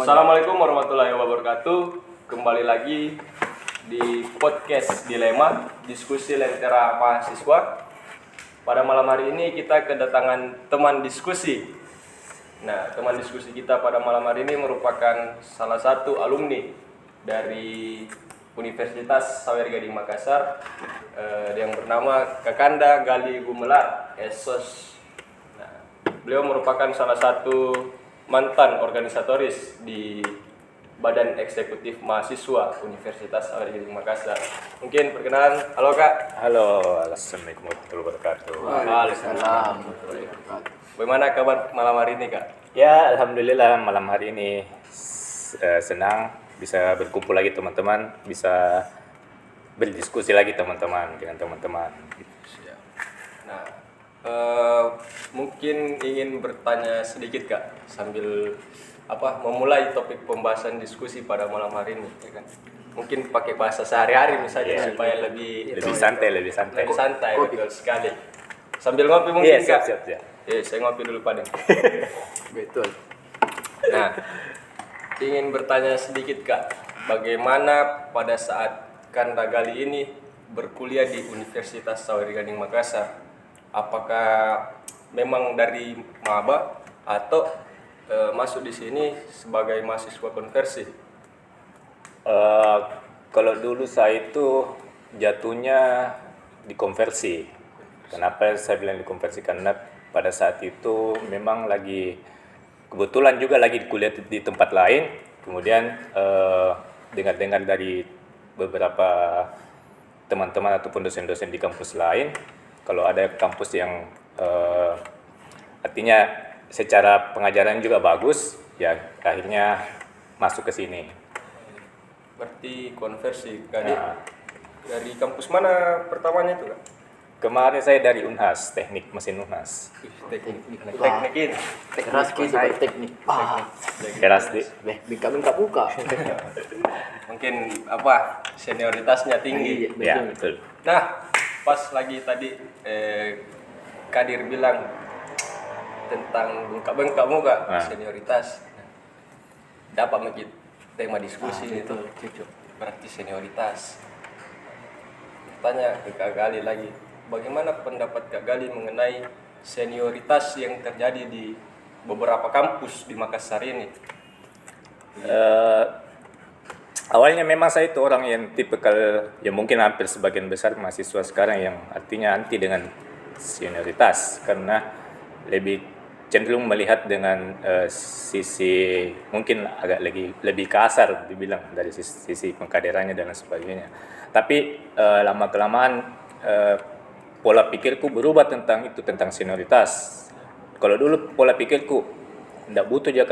Assalamualaikum warahmatullahi wabarakatuh. Kembali lagi di podcast Dilema, diskusi lentera mahasiswa. Pada malam hari ini kita kedatangan teman diskusi. Nah, teman diskusi kita pada malam hari ini merupakan salah satu alumni dari Universitas Sawer Gading Makassar yang bernama Kakanda Gali Gumelar, Esos. Nah, beliau merupakan salah satu mantan organisatoris di Badan Eksekutif Mahasiswa Universitas Sawer Gading Makassar. Mungkin perkenalan, halo Kak. Halo, assalamualaikum warahmatullahi wabarakatuh. Waalaikumsalam. Bagaimana kabar malam hari ini Kak? Ya, alhamdulillah malam hari ini senang bisa berkumpul lagi teman-teman, bisa berdiskusi lagi teman-teman dengan teman-teman. Nah, mungkin ingin bertanya sedikit Kak sambil memulai topik pembahasan diskusi pada malam hari ini, ya kan? Mungkin pakai bahasa sehari-hari misalnya supaya lebih santai. Lebih santai, betul sekali. Sambil ngopi mungkin Kak. Siap. Saya ngopi dulu Pak. Betul. Nah, ingin bertanya sedikit Kak, bagaimana pada saat Kanda Gali ini berkuliah di Universitas Sawer Gading Makassar? Apakah memang dari maba atau masuk di sini sebagai mahasiswa konversi? Kalau dulu saya itu jatuhnya dikonversi. Kenapa saya bilang dikonversi? Karena pada saat itu memang kebetulan juga lagi kuliah di tempat lain. Kemudian dengar-dengar dari beberapa teman-teman ataupun dosen-dosen di kampus lain, kalau ada kampus yang artinya secara pengajaran juga bagus, ya akhirnya masuk ke sini. Berarti konversi Kak. Dari kampus mana pertamanya itu Kak? Kemarin saya dari Unhas, teknik mesin Unhas. Teknik ini. Keras kita teknik. Keras di. Bingka buka. Mungkin senioritasnya tinggi. Ya, betul. Nah, pas lagi tadi Kadir bilang tentang bengkak muka senioritas. Dapat mungkin tema diskusi itu. Berarti senioritas. Tanya ke Kak Gali lagi, bagaimana pendapat Kak Gali mengenai senioritas yang terjadi di beberapa kampus di Makassar ini? Awalnya memang saya itu orang yang tipikal, ya mungkin hampir sebagian besar mahasiswa sekarang yang artinya anti dengan senioritas, karena lebih cenderung melihat dengan sisi mungkin agak lebih kasar dibilang dari sisi pengkaderannya dan sebagainya. Tapi lama kelamaan pola pikirku berubah tentang senioritas. Kalau dulu pola pikirku tidak butuh aja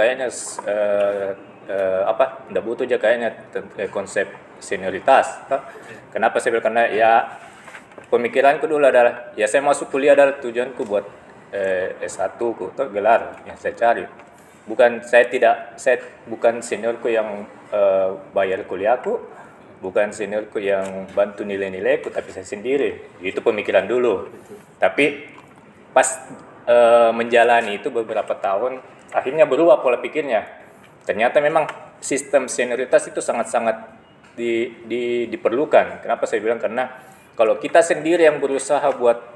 kayaknya konsep senioritas. Kenapa saya bilang? Karena ya pemikiranku dulu adalah ya saya masuk kuliah adalah tujuanku buat S1 atau gelar yang saya cari. Bukan seniorku yang bayar kuliahku, bukan seniorku yang bantu nilai-nilaiku, tapi saya sendiri. Itu pemikiran dulu. Tapi pas menjalani itu beberapa tahun, akhirnya berubah pola pikirnya. Ternyata memang sistem senioritas itu sangat-sangat diperlukan. Kenapa saya bilang? Karena kalau kita sendiri yang berusaha buat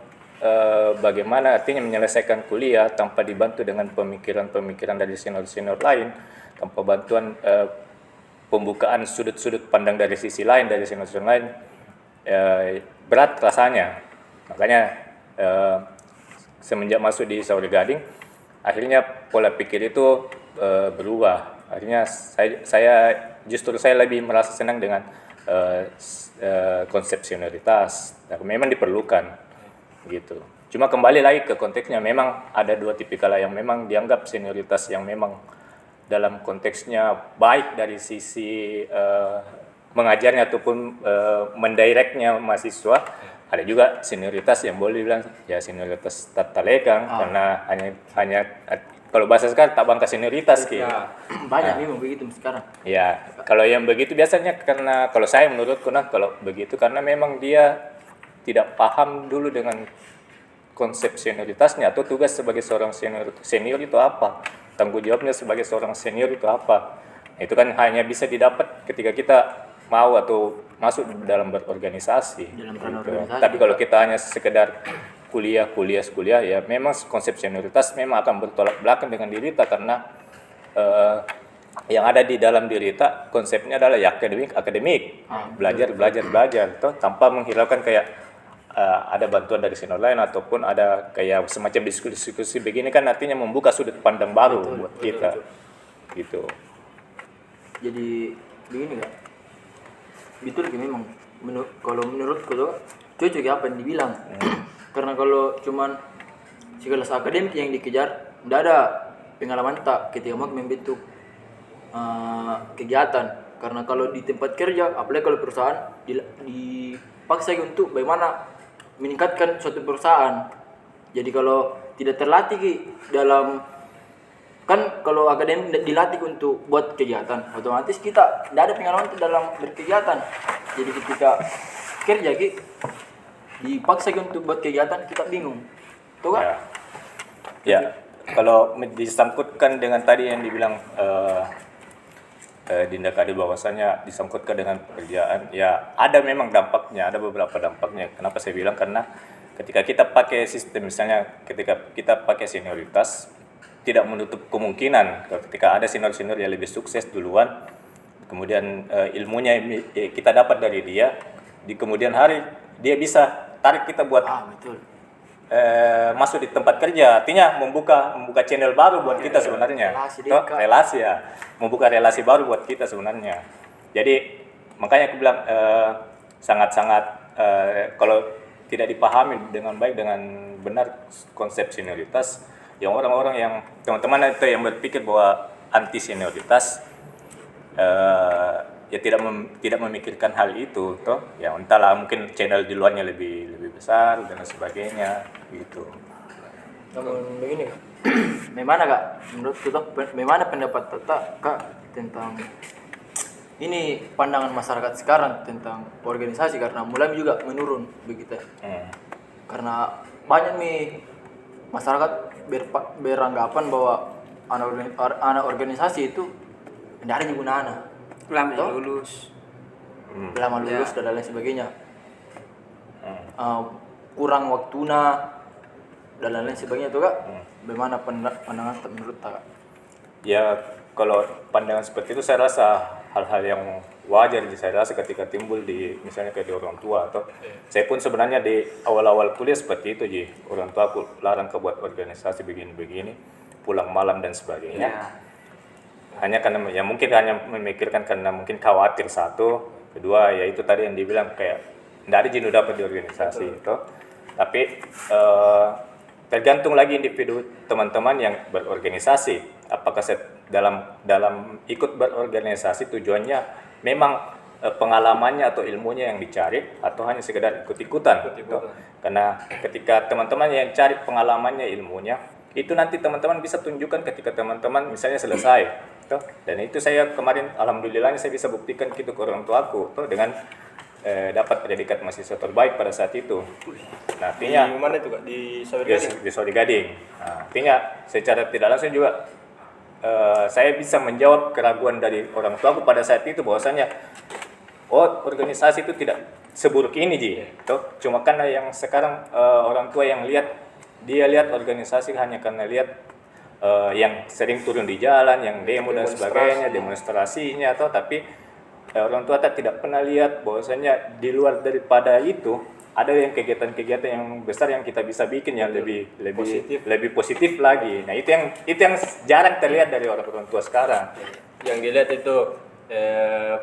bagaimana artinya menyelesaikan kuliah tanpa dibantu dengan pemikiran-pemikiran dari senior-senior lain, tanpa bantuan pembukaan sudut-sudut pandang dari sisi lain, dari senior-senior lain, berat rasanya. Makanya semenjak masuk di Sawer Gading, akhirnya pola pikir itu berubah. Akhirnya saya lebih merasa senang dengan konsep senioritas. Memang diperlukan gitu. Cuma kembali lagi ke konteksnya, memang ada dua tipikal yang memang dianggap senioritas yang memang dalam konteksnya baik dari sisi mengajarnya ataupun mendirectnya mahasiswa. Ada juga senioritas yang boleh bilang ya senioritas tata lekang, karena hanya kalau bahasa sekarang tak bangka senioritas gitu. Ya, banyak memang begitu sekarang. Ya, kalau yang begitu biasanya menurutku kalau begitu karena memang dia tidak paham dulu dengan konsep senioritasnya atau tugas sebagai seorang senior itu apa, tanggung jawabnya sebagai seorang senior itu apa. Itu kan hanya bisa didapat ketika kita mau atau masuk dalam berorganisasi. Dalam ranah Gitu. organisasi, Tapi kalau kita hanya sekedar kuliah ya memang konsep senioritas memang akan bertolak belakang dengan diri kita karena yang ada di dalam diri kita konsepnya adalah ya akademik, belajar toh tanpa menghiraukan kayak ada bantuan dari senior lain ataupun ada kayak semacam diskusi begini kan artinya membuka sudut pandang baru buat kita gitu. Jadi begini kak, betul ki memang kalau menurutku tuh cocok ya apa yang dibilang. Karena kalau cuman sekelas akademik yang dikejar, tidak ada pengalaman tak ketika mau membentuk kegiatan. Karena kalau di tempat kerja, apalagi kalau perusahaan dipaksa untuk bagaimana meningkatkan suatu perusahaan. Jadi kalau tidak terlatih Ki, dalam kan kalau akademik dilatih untuk buat kegiatan, otomatis kita tidak ada pengalaman dalam berkegiatan. Jadi ketika kerja Ki, dipaksa untuk buat kegiatan kita bingung. Tuh kan? Ya, kalau disangkutkan dengan tadi yang dibilang Dinda Kadir bahwasanya disangkutkan dengan pekerjaan, ya ada memang dampaknya, ada beberapa dampaknya. Kenapa saya bilang? Karena ketika kita pakai sistem, misalnya ketika kita pakai senioritas, tidak menutup kemungkinan ketika ada senior-senior yang lebih sukses duluan, kemudian ilmunya kita dapat dari dia, di kemudian hari dia bisa tarik kita buat Betul. masuk di tempat kerja, artinya membuka channel baru buat kita sebenarnya. Relasi ya, membuka relasi baru buat kita sebenarnya. Jadi makanya aku bilang sangat-sangat kalau tidak dipahami dengan baik dengan benar konsep senioritas, yang orang-orang yang teman-teman itu yang berpikir bahwa anti senioritas ya tidak memikirkan hal itu toh ya entahlah mungkin channel di luarnya lebih besar dan sebagainya gitu. Namun begini kak, bagaimana kak menurut kita, bagaimana pendapat kak tentang ini pandangan masyarakat sekarang tentang organisasi, karena mulai juga menurun begitu. Karena banyak nih masyarakat beranggapan bahwa anak organisasi itu tidak ada gunanya. Lama lulus Dan lain sebagainya. Kurang waktunya dan lain sebagainya tuh kak. Bagaimana pandangan menurut kak? Ya kalau pandangan seperti itu saya rasa hal-hal yang wajar saya rasa ketika timbul di misalnya kayak di orang tua atau saya pun sebenarnya di awal-awal kuliah seperti itu Ji, orang tua aku larang ke buat organisasi begini-begini, pulang malam dan sebagainya. Hanya karena ya mungkin hanya memikirkan karena mungkin khawatir satu, kedua ya itu tadi yang dibilang kayak tidak ada jenuh dapat di organisasi itu. Tapi tergantung lagi individu teman-teman yang berorganisasi. Apakah dalam ikut berorganisasi tujuannya memang pengalamannya atau ilmunya yang dicari atau hanya sekedar ikut-ikutan. Karena ketika teman-teman yang cari pengalamannya, ilmunya, itu nanti teman-teman bisa tunjukkan ketika teman-teman misalnya selesai. Dan itu saya kemarin alhamdulillahnya saya bisa buktikan gitu ke orang tuaku dengan dapat predikat mahasiswa terbaik pada saat itu. Nah, artinya di mana itu kak? Di Sawi Gading? Di Sawi Gading. Nah, artinya secara tidak langsung juga saya bisa menjawab keraguan dari orang tuaku pada saat itu bahwasanya organisasi itu tidak seburuk ini Ji. Cuma karena yang sekarang orang tua yang dia lihat organisasi hanya karena lihat yang sering turun di jalan, yang demo dan sebagainya, demonstrasinya tapi orang tua tidak pernah lihat bahwasanya di luar daripada itu ada yang kegiatan-kegiatan yang besar yang kita bisa bikin yang lebih positif lagi. Nah, itu yang jarang terlihat dari orang tua sekarang. Yang dilihat itu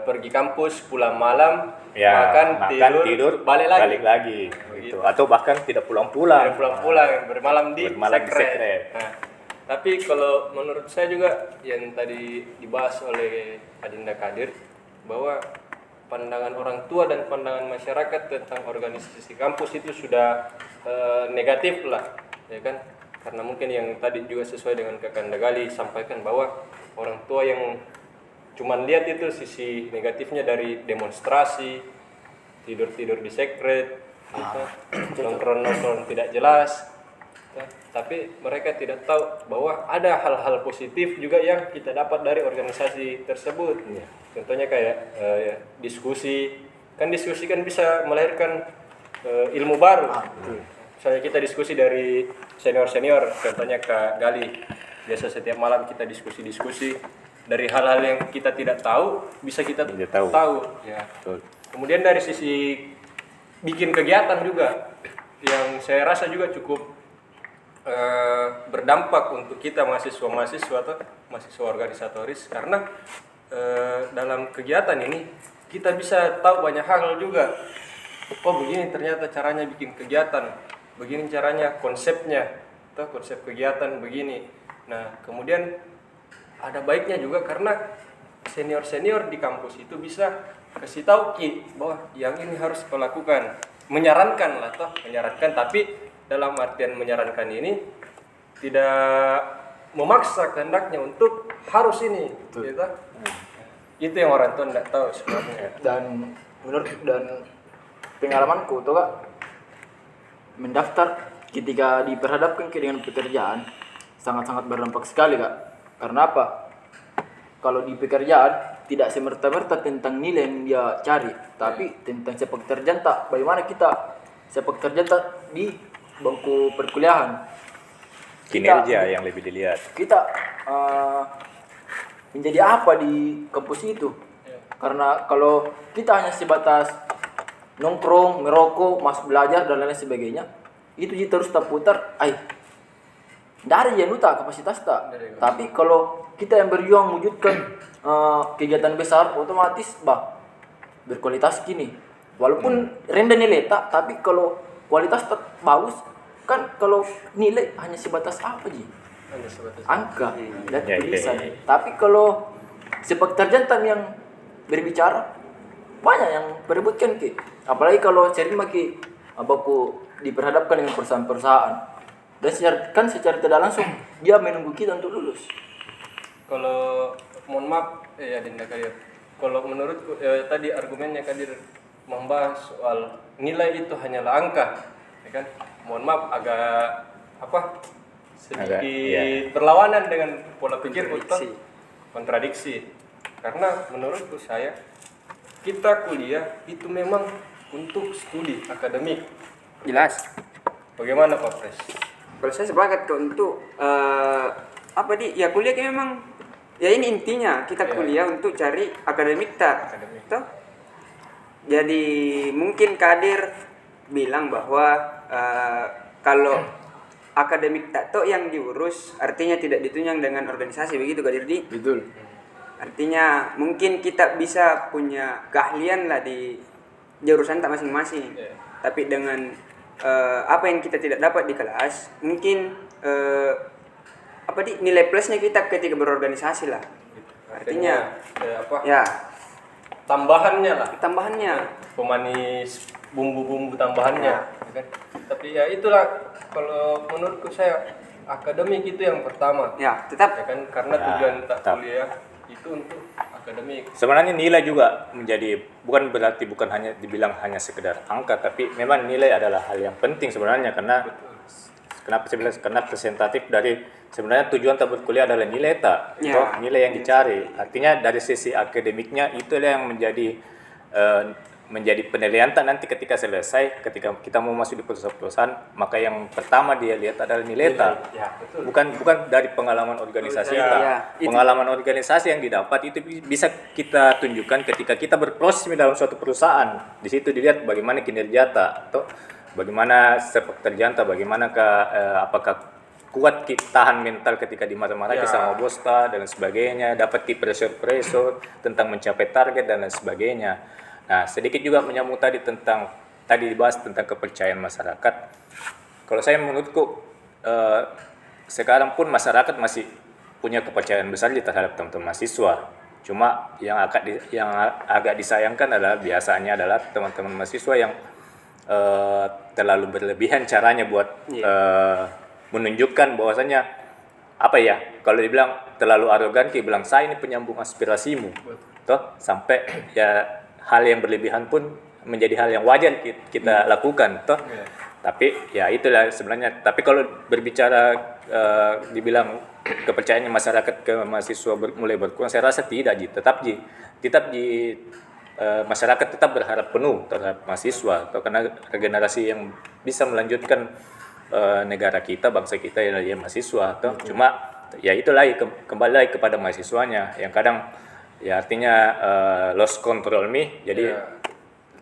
pergi kampus, pulang malam, ya, makan tidur, balik lagi gitu. Atau bahkan tidak pulang-pulang. Bermalam di sekret. Nah, tapi kalau menurut saya juga yang tadi dibahas oleh Adinda Kadir bahwa pandangan orang tua dan pandangan masyarakat tentang organisasi kampus itu sudah negatif lah, ya kan? Karena mungkin yang tadi juga sesuai dengan Kakak Gali sampaikan bahwa orang tua yang cuman lihat itu sisi negatifnya dari demonstrasi, tidur di sekret, nongkrong tidak jelas. Nah, tapi mereka tidak tahu bahwa ada hal-hal positif juga yang kita dapat dari organisasi tersebut. Contohnya kayak ya, diskusi kan bisa melahirkan ilmu baru. Misalnya kita diskusi dari senior, contohnya Kak Gali. Biasa setiap malam kita diskusi dari hal-hal yang kita tidak tahu bisa kita Tidak tahu. Ya. Betul. Kemudian dari sisi bikin kegiatan juga yang saya rasa juga cukup berdampak untuk kita mahasiswa atau mahasiswa organisatoris karena dalam kegiatan ini kita bisa tahu banyak hal juga. Oh begini ternyata caranya bikin kegiatan, begini caranya konsepnya, atau konsep kegiatan begini. Nah kemudian ada baiknya juga karena senior di kampus itu bisa kasih tahu bahwa yang ini harus kau lakukan, menyarankan tapi dalam artian menyarankan ini tidak memaksa kehendaknya untuk harus ini gitu. Itu yang orang tua tidak tahu sebenarnya. Dan pengalamanku tuh Kak, mendaftar ketika diperhadapkan dengan pekerjaan sangat-sangat berdampak sekali Kak. Karena apa? Kalau di pekerjaan tidak semerta-merta tentang nilai yang dia cari, tapi tentang sepak terjang tak bagaimana kita sepak terjang tak di bangku perkuliahan. Kinerja yang lebih dilihat. Kita menjadi apa di kampus itu? Karena kalau kita hanya sebatas nongkrong, merokok, masuk belajar dan lain sebagainya, itu terus terputar. Dari yang tak kapasitas tak. Tapi kalau kita yang berjuang mewujudkan kegiatan besar, otomatis berkualitas gini. Walaupun rendah nilai tak, tapi kalau kualitas tak bagus, kan kalau nilai hanya sebatas apa sih? Hanya sebatas Angka dan Ya, tulisan. ya. Tapi kalau sepak terjang yang berbicara banyak yang berebutkan Ki. Apalagi kalau sering Ki abaku diperhadapkan dengan perusahaan-perusahaan. Dan secara tidak langsung dia menunggu kita untuk lulus. Kalau mohon maaf ya Dinda Kadir. Kalau menurutku tadi argumennya Kadir membahas soal nilai itu hanyalah angka, ya kan? Mohon maaf agak sedikit Agak, berlawanan dengan pola pikir kontradiksi. Karena menurutku kita kuliah itu memang untuk studi akademik. Jelas. Bagaimana Pak Pres? Kalau saya sepakat kok untuk ya kuliah kan memang ya ini intinya kita kuliah untuk cari akademik tak. Toh? Jadi mungkin Kadir bilang bahwa kalau akademik tak toh yang diurus artinya tidak ditunjang dengan organisasi, begitu Kadir Di? Betul. Artinya mungkin kita bisa punya keahlian lah di jurusan tak masing-masing. Tapi dengan apa yang kita tidak dapat di kelas, mungkin nilai plusnya kita ketika berorganisasi lah. Artinya tambahannya pemanis bumbu-bumbu tambahannya ya kan? Tapi ya itulah kalau menurutku akademik itu yang pertama ya tetap ya kan karena tujuan kuliah itu untuk akademik. Sebenarnya nilai juga bukan hanya dibilang hanya sekedar angka, tapi memang nilai adalah hal yang penting sebenarnya karena kenapa saya bilang karena presentatif dari sebenarnya tujuan tak berkuliah adalah nilai tak, nilai yang dicari. Artinya dari sisi akademiknya itulah yang menjadi penilaian nanti ketika selesai, ketika kita mau masuk di perusahaan, maka yang pertama dia lihat adalah nilai tak. Bukan dari pengalaman organisasi kita. Pengalaman organisasi yang didapat itu bisa kita tunjukkan ketika kita berproses dalam suatu perusahaan. Di situ dilihat bagaimana kinerja tak, atau bagaimana sepak terjang tak, bagaimana apakah kuat tahan mental ketika dimarah-marahi sama bos dan sebagainya, dapat pressure tentang mencapai target dan lain sebagainya. Nah, sedikit juga menyambung tadi dibahas tentang kepercayaan masyarakat. Kalau saya menurutku sekarang pun masyarakat masih punya kepercayaan besar terhadap teman-teman mahasiswa. Cuma yang agak disayangkan biasanya adalah teman-teman mahasiswa yang terlalu berlebihan caranya buat menunjukkan bahwasanya kalau dibilang terlalu arogan, bilang saya ini penyambung aspirasimu, sampai hal yang berlebihan pun menjadi hal yang wajar kita lakukan, Tapi ya itulah sebenarnya. Tapi kalau berbicara dibilang kepercayaannya masyarakat ke mahasiswa mulai berkurang, saya rasa tidak, Ji. Tetap masyarakat tetap berharap penuh terhadap mahasiswa, atau karena regenerasi yang bisa melanjutkan negara kita, bangsa kita ya mahasiswa. Atau cuma ya itu lagi kembali lagi kepada mahasiswanya yang kadang ya artinya lost control me, jadi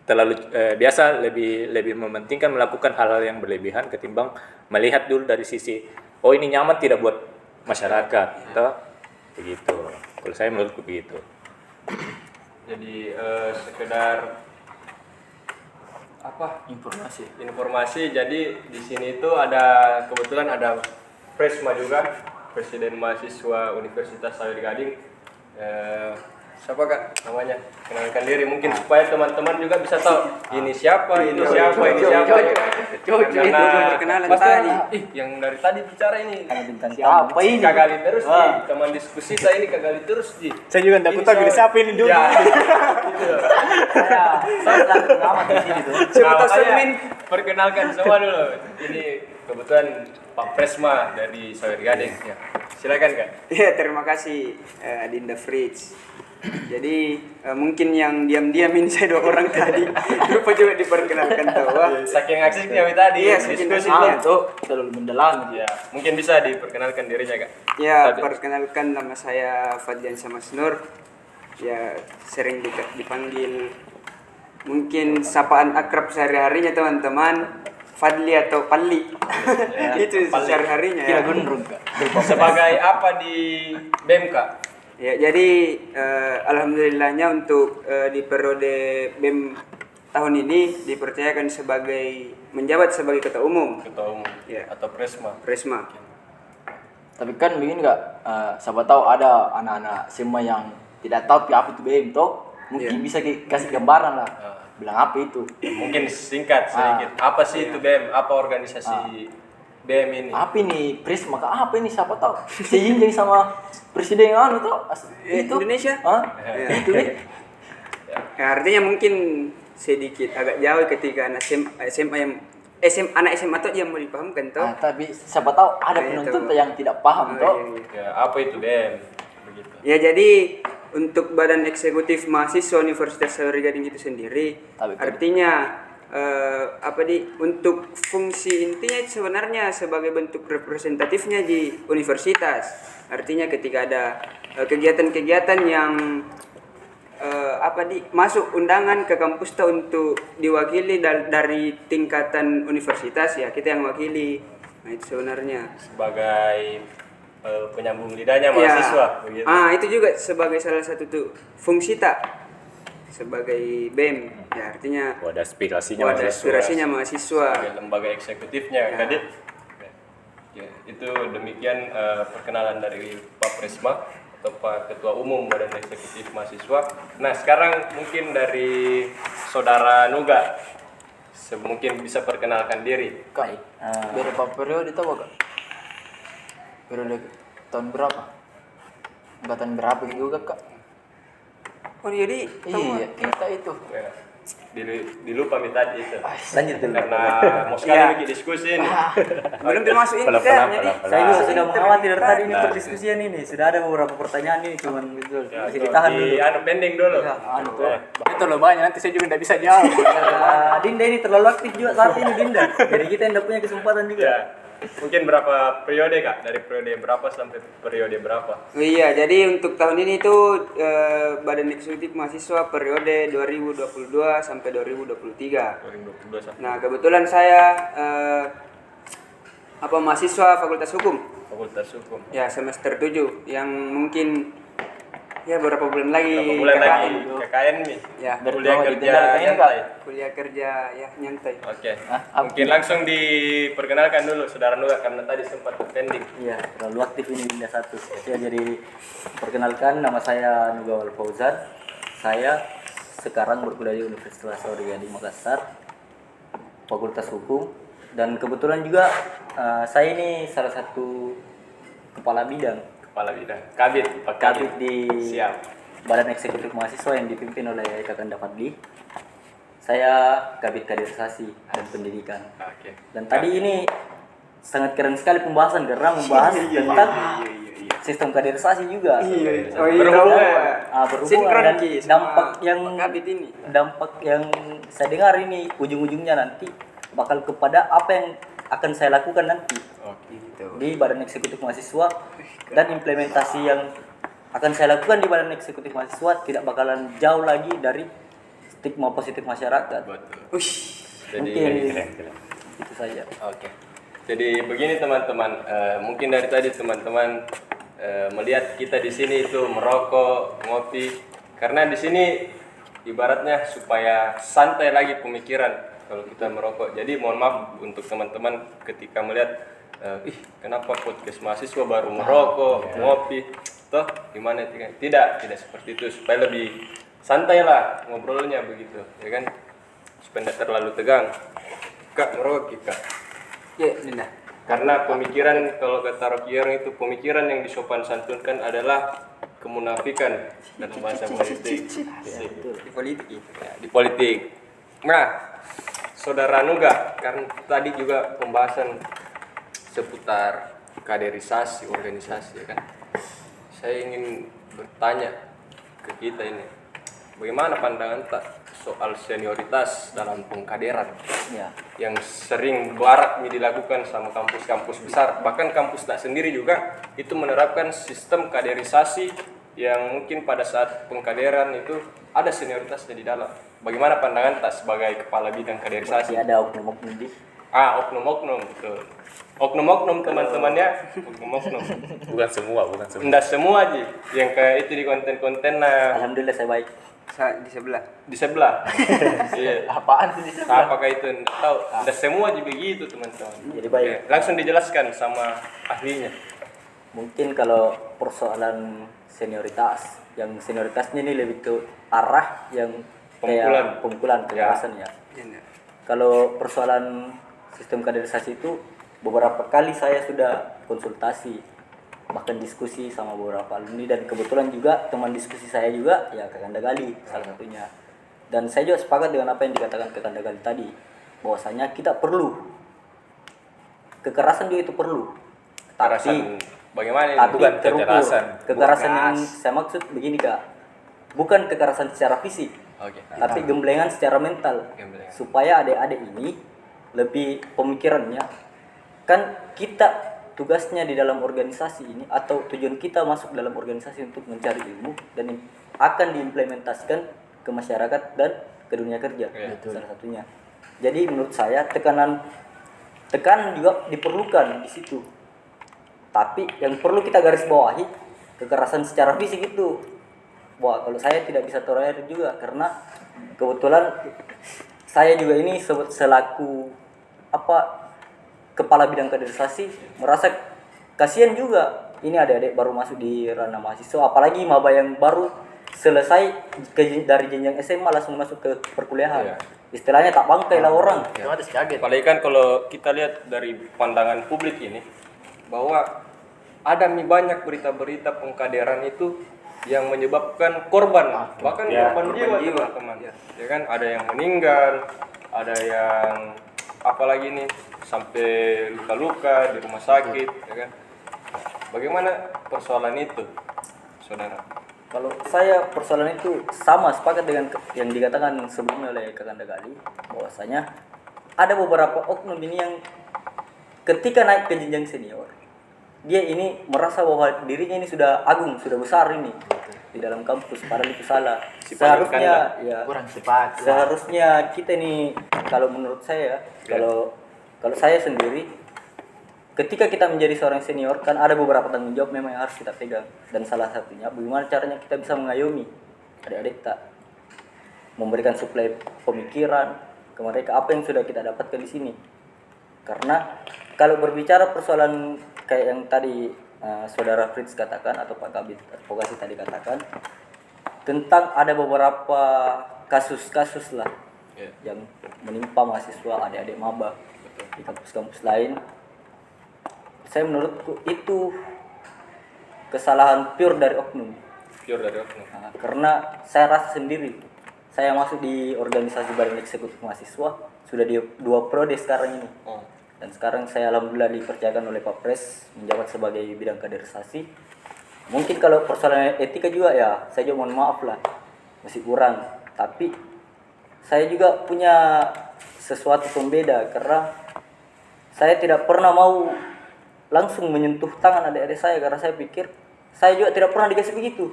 terlalu biasa lebih mementingkan melakukan hal-hal yang berlebihan ketimbang melihat dulu dari sisi oh ini nyaman tidak buat masyarakat, atau begitu. Kalau saya menurutku begitu. Jadi sekedar informasi. Jadi di sini itu kebetulan ada Presma juga, Presiden Mahasiswa Universitas Sawer Gading. Siapa Kak namanya? Kenalkan diri mungkin supaya teman-teman juga bisa tahu ini siapa. Karena perkenalan Mas tadi. yang dari tadi bicara ini Siapa ini? kagali terus nih, teman diskusi saya ini kagali terus nih. Saya juga tidak tahu siapa ini dulu. Ya. Saya selalu pengamat di sini tuh. Siapa tahu Makanya Surmin. perkenalkan semua dulu. Ini kebetulan Pak Presma dari Sawer Gading. Ya. Silakan Kak. Ya, terima kasih Dinda Fritz. Jadi mungkin yang diam-diam ini saya 2 orang tadi lupa juga diperkenalkan tuh. Wah, Saking aksesnya tadi. Iya, saking diskusi aksesnya. Tuh terlalu mendalam. Ya, mungkin bisa diperkenalkan dirinya Kak. ya perkenalkan nama saya Fadlian Samasnur. Ya sering dipanggil mungkin sapaan akrab sehari-harinya teman-teman Fadli atau Palli. Itu Palli. sehari-harinya Kira ya. gondrong Kak. Sebagai apa di BEM Kak? Ya, jadi alhamdulillahnya untuk di periode BEM tahun ini dipercayakan menjabat sebagai ketua umum Ketua Umum Ya. atau Presma. Presma. Tapi kan begini nggak, siapa tahu ada anak-anak semua yang tidak tahu apa itu BM toh, mungkin bisa kasih gambaran lah. Bilang apa itu? Mungkin singkat sedikit. Apa sih itu BEM? Apa organisasi BEM ini? Apa ini Prisma? Apa ini siapa tahu? Seinjeng sama presiden yang anu tuh itu Indonesia? Ya. Itu nih. Ya, artinya mungkin sedikit agak jauh ketika anak SMA yang anak SMA tuh yang mau dipahamkan tuh. Tapi siapa tahu ada Iya, penonton tahu. yang tidak paham toh. Ya, apa itu BEM? Begitu. Ya, jadi untuk Badan Eksekutif Mahasiswa Universitas Sawer Gading itu sendiri, Tapi kan- artinya untuk fungsi intinya sebenarnya sebagai bentuk representatifnya di universitas. Artinya ketika ada kegiatan-kegiatan yang masuk undangan ke kampus tuh untuk diwakili dari tingkatan universitas, ya kita yang wakili. Nah, itu sebenarnya. Sebagai penyambung lidahnya mahasiswa. Begitu. Itu juga sebagai salah satu tuh fungsi tak sebagai BEM, ya artinya Wadah aspirasinya mahasiswa. Sebagai lembaga eksekutifnya Ya. Kadit. Ya, itu demikian perkenalan dari Pak Presma atau Pak Ketua Umum Badan Eksekutif Mahasiswa. Nah, sekarang mungkin dari Saudara Nuga mungkin bisa perkenalkan diri. Kak, berapa periode tahu Kak? Periode tahun berapa? Angkatan berapa juga Kak? Oh, jadi Iya, kita itu. Ya, dilupa minta tadi itu. Lanjut dulu. Karena mau sekali Ya. bikin diskusi ini. belum dimasukin Pelan-pelan, jadi pelan-pelan. Saya juga sudah mengamati dari tadi ini Nah. perdiskusian ini. Sudah ada beberapa pertanyaan ini, cuman gitu. Ya, Masih ditahan dulu. pending dulu. Ya, anu tuh. Itu loh banyak, nanti saya juga tidak bisa jawab. Dinda ini terlalu aktif juga saat ini Dinda. Jadi kita tidak punya kesempatan juga. Ya. Mungkin berapa periode Kak? Dari periode berapa sampai periode berapa? Oh iya, jadi untuk tahun ini tuh Badan Eksekutif Mahasiswa periode 2022 sampai 2023. 2022 sampai Nah, kebetulan saya mahasiswa Fakultas Hukum. Fakultas Hukum. Ya, semester 7 yang mungkin ya beberapa bulan lagi Berapa bulan KKN. lagi KKN nih? Ya, Kuliah bawah kerja ditinggalkan ini, nyantai. kuliah kerja ya nyantai. Oke. Apa? Mungkin langsung diperkenalkan dulu Saudara Nuga karena tadi sempat pending. Iya, terlalu aktif ini Dinda satu. Ya, jadi perkenalkan nama saya Nugawal Fauzan. Saya sekarang berkuliah di Universitas Sawer Gading Makassar, Fakultas Hukum, dan kebetulan juga saya ini salah satu kepala bidang Kepala bidang Kabit, Pak Kabit di Siap. Badan Eksekutif Mahasiswa yang dipimpin oleh Kakanda Fadli. Saya Kabit Kaderisasi dan Pendidikan. Oke. Dan tadi ini sangat keren sekali pembahasan karena membahas tentang sistem kaderisasi juga. Oh iya. Berhubungan Sinkron dan Ki, sama dampak yang Pak Kabit ini. dampak yang saya dengar ini ujung-ujungnya nanti bakal kepada apa yang akan saya lakukan nanti di Badan Eksekutif Mahasiswa, dan implementasi yang akan saya lakukan di Badan Eksekutif Mahasiswa tidak bakalan jauh lagi dari stigma positif masyarakat. Betul. Jadi Mungkin itu saja. oke. Jadi begini teman-teman, mungkin dari tadi teman-teman melihat kita di sini itu merokok, ngopi, karena di sini ibaratnya supaya santai lagi pemikiran kalau kita merokok. Jadi mohon maaf untuk teman-teman ketika melihat, kenapa podcast mahasiswa baru merokok, ngopi, toh gimana? Tidak seperti itu, supaya lebih santai lah ngobrolnya begitu, ya kan? Supaya tidak terlalu tegang. Kak merokok Kak. Ya, Linda. Karena pemikiran, kalau kata Rokier itu, pemikiran yang disopan santunkan adalah kemunafikan dalam bahasa politik. Di politik itu. Ya, di politik. Nah, Saudara Nuga, kan tadi juga pembahasan seputar kaderisasi organisasi, ya kan. Saya ingin bertanya ke kita ini, bagaimana pandangan tak soal senioritas dalam pengkaderan Ya. yang sering barak dilakukan sama kampus-kampus besar, bahkan kampus tak sendiri juga itu menerapkan sistem kaderisasi yang mungkin pada saat pengkaderan itu ada senioritasnya di dalam. Bagaimana pandangan tak sebagai kepala bidang kaderisasi? Masih ada oknum-oknum di Oknum-oknum, betul. Oknum-oknum teman-temannya, oknum-oknum. Bukan semua. Enggak semua aja yang kayak itu di konten-konten. Nah, Alhamdulillah saya baik. Di sebelah. di sebelah. Iya. Apaan sih di sebelah? Apakah itu enggak tahu? Enggak semua juga begitu, teman-teman. Jadi baik. Oke, langsung dijelaskan sama ahlinya. Mungkin kalau persoalan senioritas, yang senioritasnya ini lebih ke arah yang kayak pemukulan kekerasan ya. Kalau persoalan sistem kaderisasi itu beberapa kali saya sudah konsultasi, bahkan diskusi sama beberapa alumni, dan kebetulan juga teman diskusi saya juga ya Kakanda Gali salah satunya. Dan saya juga sepakat dengan apa yang dikatakan Kakanda Gali tadi, bahwasanya kita perlu kekerasan juga itu perlu. Kekerasan bagaimana ini? Tapi Bukan terukur. kekerasan. Kekerasan yang saya maksud begini Kak, bukan kekerasan secara fisik, Oke. tapi gemblengan secara mental. Gemblengan. Supaya adik-adik ini lebih pemikirannya, kan kita tugasnya di dalam organisasi ini, atau tujuan kita masuk dalam organisasi untuk mencari ilmu dan akan diimplementasikan ke masyarakat dan ke dunia kerja. Iya. Salah satunya. Jadi menurut saya tekanan juga diperlukan di situ. Tapi yang perlu kita garis bawahi, kekerasan secara fisik itu, wah kalau saya tidak bisa tolerir juga, karena kebetulan saya juga ini selaku kepala bidang kaderisasi merasa kasihan juga. Ini adik-adik baru masuk di ranah mahasiswa, apalagi maba yang baru selesai dari jenjang SMA langsung masuk ke perkuliahan. Iya. Istilahnya tak bangkai lah orang. Otomatis kaget. Apalagi kan kalau kita lihat dari pandangan publik ini, bahwa ada banyak berita-berita pengkaderan itu yang menyebabkan korban, bahkan korban jiwa, teman-teman. Ya kan, ada yang meninggal, ada yang apalagi nih sampai luka-luka di rumah sakit, ya kan. Bagaimana persoalan itu, saudara? Kalau saya persoalan itu sama sepakat dengan yang dikatakan sebelumnya oleh Kakanda Gali, bahwasanya ada beberapa oknum ini yang ketika naik ke jenjang senior, dia ini merasa bahwa dirinya ini sudah agung, sudah besar ini di dalam kampus, padahal itu salah. Seharusnya ya Kurang cepat. seharusnya kita ini, kalau menurut saya, kalau saya sendiri, ketika kita menjadi seorang senior kan ada beberapa tanggung jawab memang yang harus kita pegang, dan salah satunya bagaimana caranya kita bisa mengayomi adik-adik tak, memberikan suplai pemikiran ke mereka apa yang sudah kita dapatkan di sini. Karena kalau berbicara persoalan kayak yang tadi saudara Fritz katakan atau Pak Kabit Advokasi tadi katakan, tentang ada beberapa kasus-kasus lah yang menimpa mahasiswa adik-adik maba di kampus-kampus lain. Saya menurutku itu kesalahan pure dari oknum. Pure dari oknum. Nah, karena saya rasa sendiri, saya masuk di organisasi Badan Eksekutif Mahasiswa sudah di 2 periode sekarang ini. Dan sekarang saya alhamdulillah dipercayakan oleh Pak Pres menjabat sebagai bidang kaderisasi. Mungkin kalau persoalan etika juga ya, saya juga mohon maaf lah, masih kurang. Tapi saya juga punya sesuatu pembeda karena saya tidak pernah mau langsung menyentuh tangan adik-adik saya karena saya pikir saya juga tidak pernah dikasih begitu.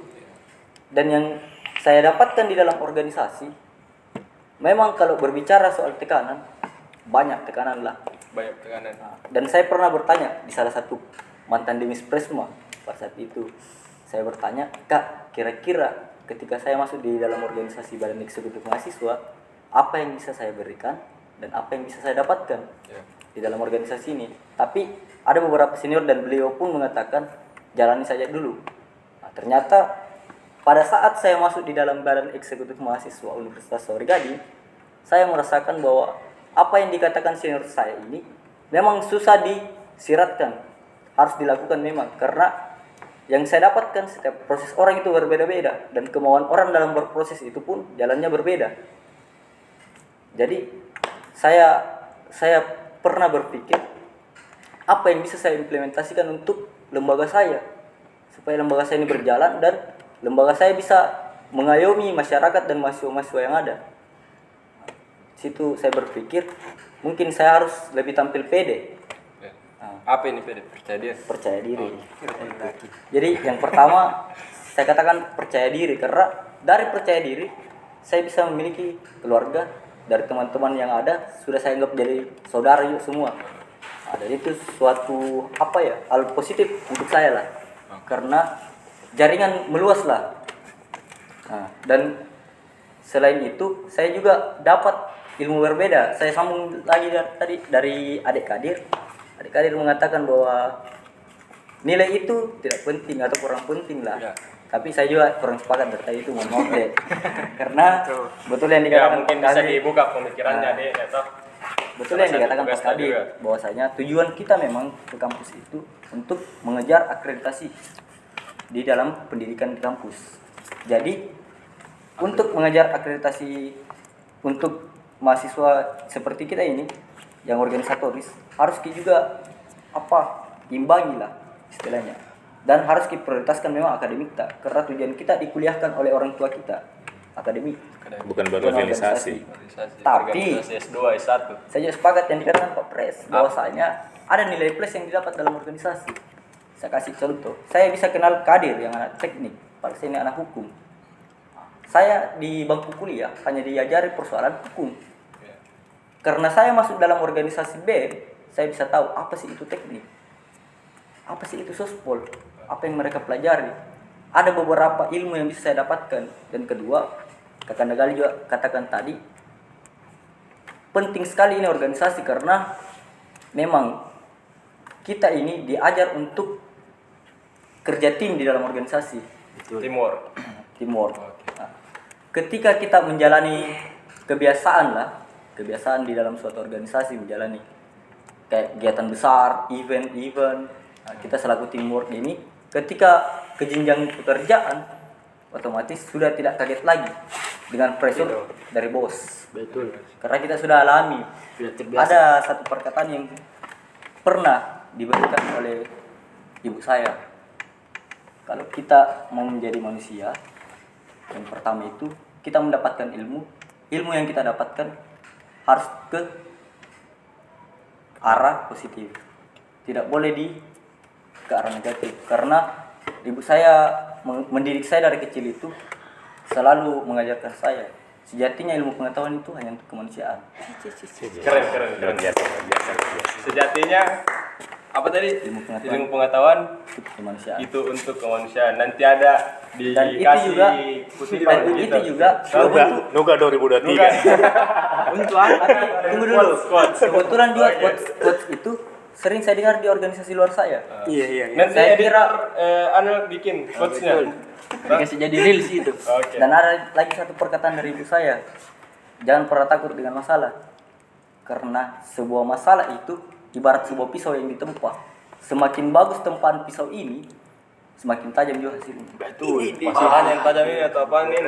Dan yang saya dapatkan di dalam organisasi, memang kalau berbicara soal tekanan, banyak tekanan lah. Banyak tekanan. Dan saya pernah bertanya di salah satu mantan Demis Presma pada saat itu. Saya bertanya, Kak, kira-kira ketika saya masuk di dalam organisasi Badan Eksekutif Mahasiswa, apa yang bisa saya berikan dan apa yang bisa saya dapatkan di dalam organisasi ini. Tapi ada beberapa senior dan beliau pun mengatakan, jalani saja dulu. Nah, ternyata pada saat saya masuk di dalam Badan Eksekutif Mahasiswa Universitas Sauri Gading, saya merasakan bahwa apa yang dikatakan senior saya ini memang susah disiratkan, harus dilakukan memang, karena yang saya dapatkan setiap proses orang itu berbeda-beda dan kemauan orang dalam berproses itu pun jalannya berbeda. Jadi saya pernah berpikir apa yang bisa saya implementasikan untuk lembaga saya supaya lembaga saya ini berjalan dan lembaga saya bisa mengayomi masyarakat dan mahasiswa-mahasiswa yang ada. Situ saya berpikir mungkin saya harus lebih tampil pede. Apa ini PD? Percaya diri. Percaya diri. Jadi yang pertama saya katakan percaya diri karena dari percaya diri saya bisa memiliki keluarga, dari teman-teman yang ada sudah saya anggap jadi saudara juga semua. Nah, dan itu suatu hal positif untuk saya lah, karena jaringan meluas lah. Nah, dan selain itu saya juga dapat ilmu berbeda. Saya sambung lagi dari adik Kadir. Adik Kadir mengatakan bahwa nilai itu tidak penting atau kurang penting lah. Ya. Tapi saya juga kurang sepakat dari itu, mohon maaf deh. Karena betul yang dikatakan mungkin Pak bisa Kadir. dibuka pemikirannya deh, atau Betul yang dikatakan Pak Kadir, bahwasanya tujuan kita memang ke kampus itu untuk mengejar akreditasi di dalam pendidikan di kampus. Jadi untuk mengejar akreditasi untuk mahasiswa seperti kita ini yang organisatoris harus juga imbangi lah istilahnya, dan harus prioritaskan memang akademik tak, karena tujuan kita dikuliahkan oleh orang tua kita akademik, Bukan berorganisasi. Tapi S2, S1. saya juga sepakat yang dikatakan Pak Pres bahwasanya ada nilai plus yang didapat dalam organisasi. Saya kasih contoh, saya bisa kenal Kadir yang anak teknik, Pak Pres ini anak hukum. Saya di bangku kuliah hanya diajari persoalan hukum. Karena saya masuk dalam organisasi B, saya bisa tahu apa sih itu teknik, apa sih itu sospol, apa yang mereka pelajari. Ada beberapa ilmu yang bisa saya dapatkan. Dan kedua, Kakak Nagali juga katakan tadi, penting sekali ini organisasi karena memang kita ini diajar untuk kerja tim di dalam organisasi. Timur. Nah, ketika kita menjalani kebiasaan di dalam suatu organisasi, menjalani kayak kegiatan besar, event, nah, kita selaku teamwork ini, ketika ke jenjang pekerjaan, otomatis sudah tidak kaget lagi dengan pressure dari bos. Betul. Karena kita sudah alami. Sudah terbiasa. Ada satu perkataan yang pernah diberikan oleh ibu saya. Kalau kita mau menjadi manusia, yang pertama itu kita mendapatkan ilmu yang kita dapatkan harus ke arah positif, tidak boleh ke arah negatif. Karena ibu saya mendidik saya dari kecil itu selalu mengajarkan saya, sejatinya ilmu pengetahuan itu hanya untuk kemanusiaan. Keren. Luar biasa. Sejatinya apa tadi? Ilmu Ilmu pengetahuan Untuk kemanusiaan. itu untuk kemanusiaan. Nanti ada Dan itu dikasih juga kutipan dan gitu. itu juga Nuga 2023. Untuk apa? tunggu dulu. Quotes. Kebetulan juga quotes itu sering saya dengar di organisasi luar saya. Iya. Nanti Saya editor bikin quotesnya. Dikasih jadi reels itu. Oke. Dan ada lagi satu perkataan dari ibu saya, jangan pernah takut dengan masalah, karena sebuah masalah itu ibarat sebuah pisau yang ditempa. Semakin bagus tempaan pisau ini, semakin tajam juga hasilnya. Betul. Masalahnya yang tajam ini atau apaan ini?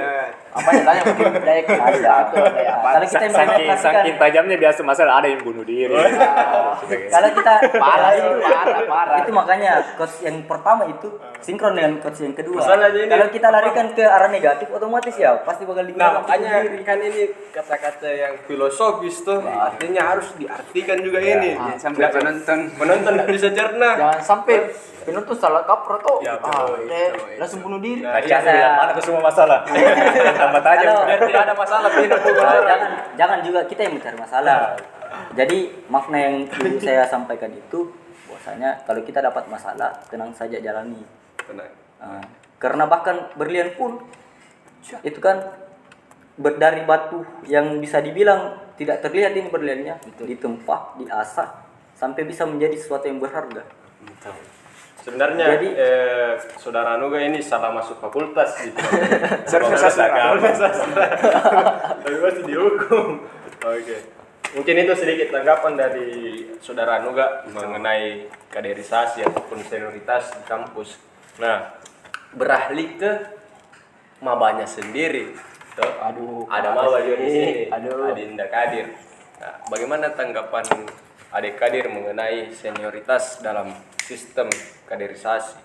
Apa yang tanya mungkin daya kerja atau daya apa? Kalau kita Saking mengoperasikan, saking tajamnya biasa masalah ada yang bunuh diri. kalau kita Parah itu, parah. itu makanya coach yang pertama itu sinkron dengan coach yang kedua. Masalahnya ini- Kalau kita larikan ke arah negatif, otomatis ya pasti bakal Nah, dibilang makanya kan ini kata-kata yang filosofis tuh, artinya harus diartikan juga ini. Sampai penonton. Penonton nggak bisa cerna. Jangan sampai penonton salah kaprah tuh. Ya, betul, Langsung bunuh diri. Nah, Kacanya bilang mana tuh semua masalah. Tambah tajam. Kalau- Biar tidak ada masalah pindah ke Nah, orang. jangan juga kita yang mencari masalah. Jadi makna yang dulu saya sampaikan itu bahwasanya kalau kita dapat masalah tenang saja jalani. Tenang. Nah, karena bahkan berlian pun itu kan dari batu yang bisa dibilang tidak terlihat ini berliannya ditempa, diasah sampai bisa menjadi sesuatu yang berharga. Sebenarnya Jadi- saudara Nuga ini salah masuk fakultas gitu. Fakultas sastra. Tapi masih dihukum. Oke. Mungkin itu sedikit tanggapan dari saudara Nuga mengenai kaderisasi ataupun senioritas di kampus. Nah, beralih ke mabanya sendiri. Tuh, Aduh, ada maba juga di sini. Aduh. Adinda Kadir. Nah, bagaimana tanggapan Adik Kadir mengenai senioritas dalam sistem kaderisasi?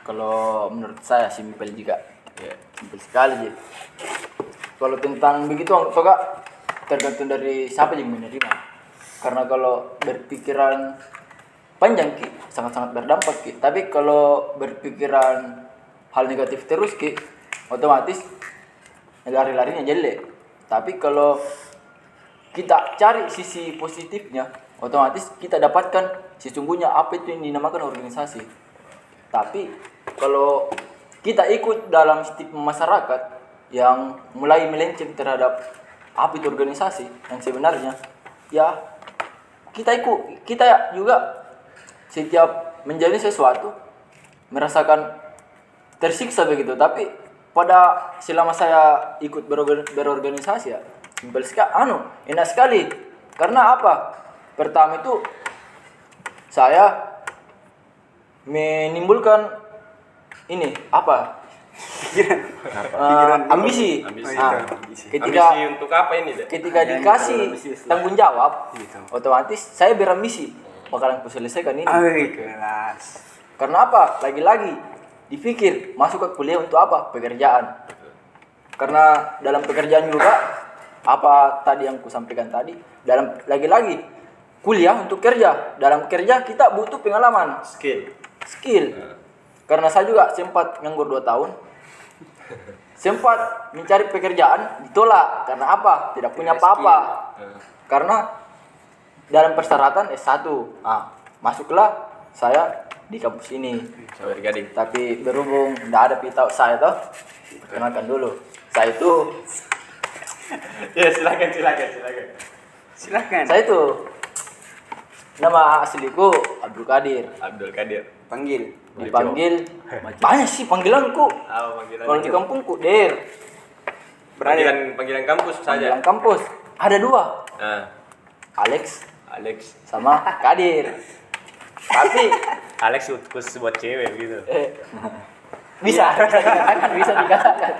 Kalau menurut saya simpel juga. Ya. Simpel sekali sih. Kalau tentang begitu toga tergantung dari siapa yang menerima. Karena kalau berpikiran panjang ki sangat-sangat berdampak ki. Tapi kalau berpikiran hal negatif terus ki otomatis lari-larinya jelek. Tapi kalau kita cari sisi positifnya, otomatis kita dapatkan sesungguhnya apa itu yang dinamakan organisasi. Tapi kalau kita ikut dalam stigma masyarakat yang mulai melenceng terhadap apa itu organisasi yang sebenarnya, ya kita juga setiap menjalani sesuatu merasakan tersiksa begitu. Tapi pada selama saya ikut berorganisasi ya simpel sekali, enak sekali. Karena apa? Pertama itu saya menimbulkan ini apa? Ambisi. Ambisi. Ah, Ambisi ketika untuk apa ini, Dek? ketika dikasih tanggung jawab, otomatis saya berambisi bakalan kuselesaikan ini. Kelas. Karena apa? Lagi-lagi dipikir masuk ke kuliah untuk apa? Pekerjaan. Karena dalam pekerjaan juga apa tadi yang kusampaikan tadi, dalam lagi-lagi kuliah untuk kerja. Dalam kerja kita butuh pengalaman, Skill. Karena saya juga sempat nganggur 2 tahun. Sempat mencari pekerjaan, ditolak. Karena apa? Tidak punya apa-apa. Karena dalam persyaratan S1. Masuklah saya di kampus ini. Sawer Gading. Tapi berhubung tidak ada pitau saya toh, perkenalkan dulu. Saya itu Ya, silakan. Silakan. Saya itu nama asliku Abdul Kadir. Abdul Kadir. Panggil. Dipanggil banyak sih panggilanku. Apa panggilan? Kalau di kampungku Der. Panggilan kampus saja. Panggilan kampus ada 2, Nah, Alex Alex. sama Kadir. Tapi Alex khusus buat cewek gitu. bisa dikatakan.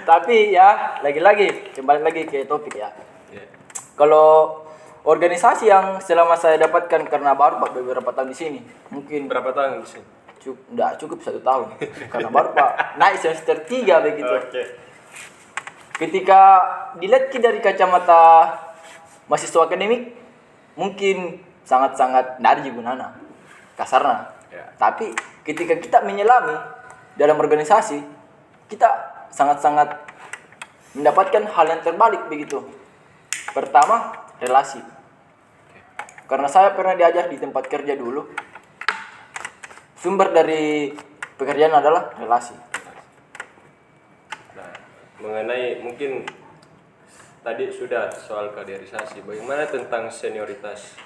Tapi ya lagi-lagi kembali lagi ke topik ya. Ya. Kalau organisasi yang selama saya dapatkan karena baru beberapa tahun di sini, mungkin Berapa tahun di sini? cukup 1 tahun karena baru Pak naik semester 3 begitu. Oke. Ketika dilihat dari kacamata mahasiswa akademik mungkin sangat-sangat tidak ada gunanya kasarnya. Ya. Tapi ketika kita menyelami dalam organisasi, kita sangat-sangat mendapatkan hal yang terbalik begitu. Pertama, relasi. Karena saya pernah diajar di tempat kerja dulu, sumber dari pekerjaan adalah relasi. Nah, mengenai mungkin tadi sudah soal kaderisasi. Bagaimana tentang senioritas?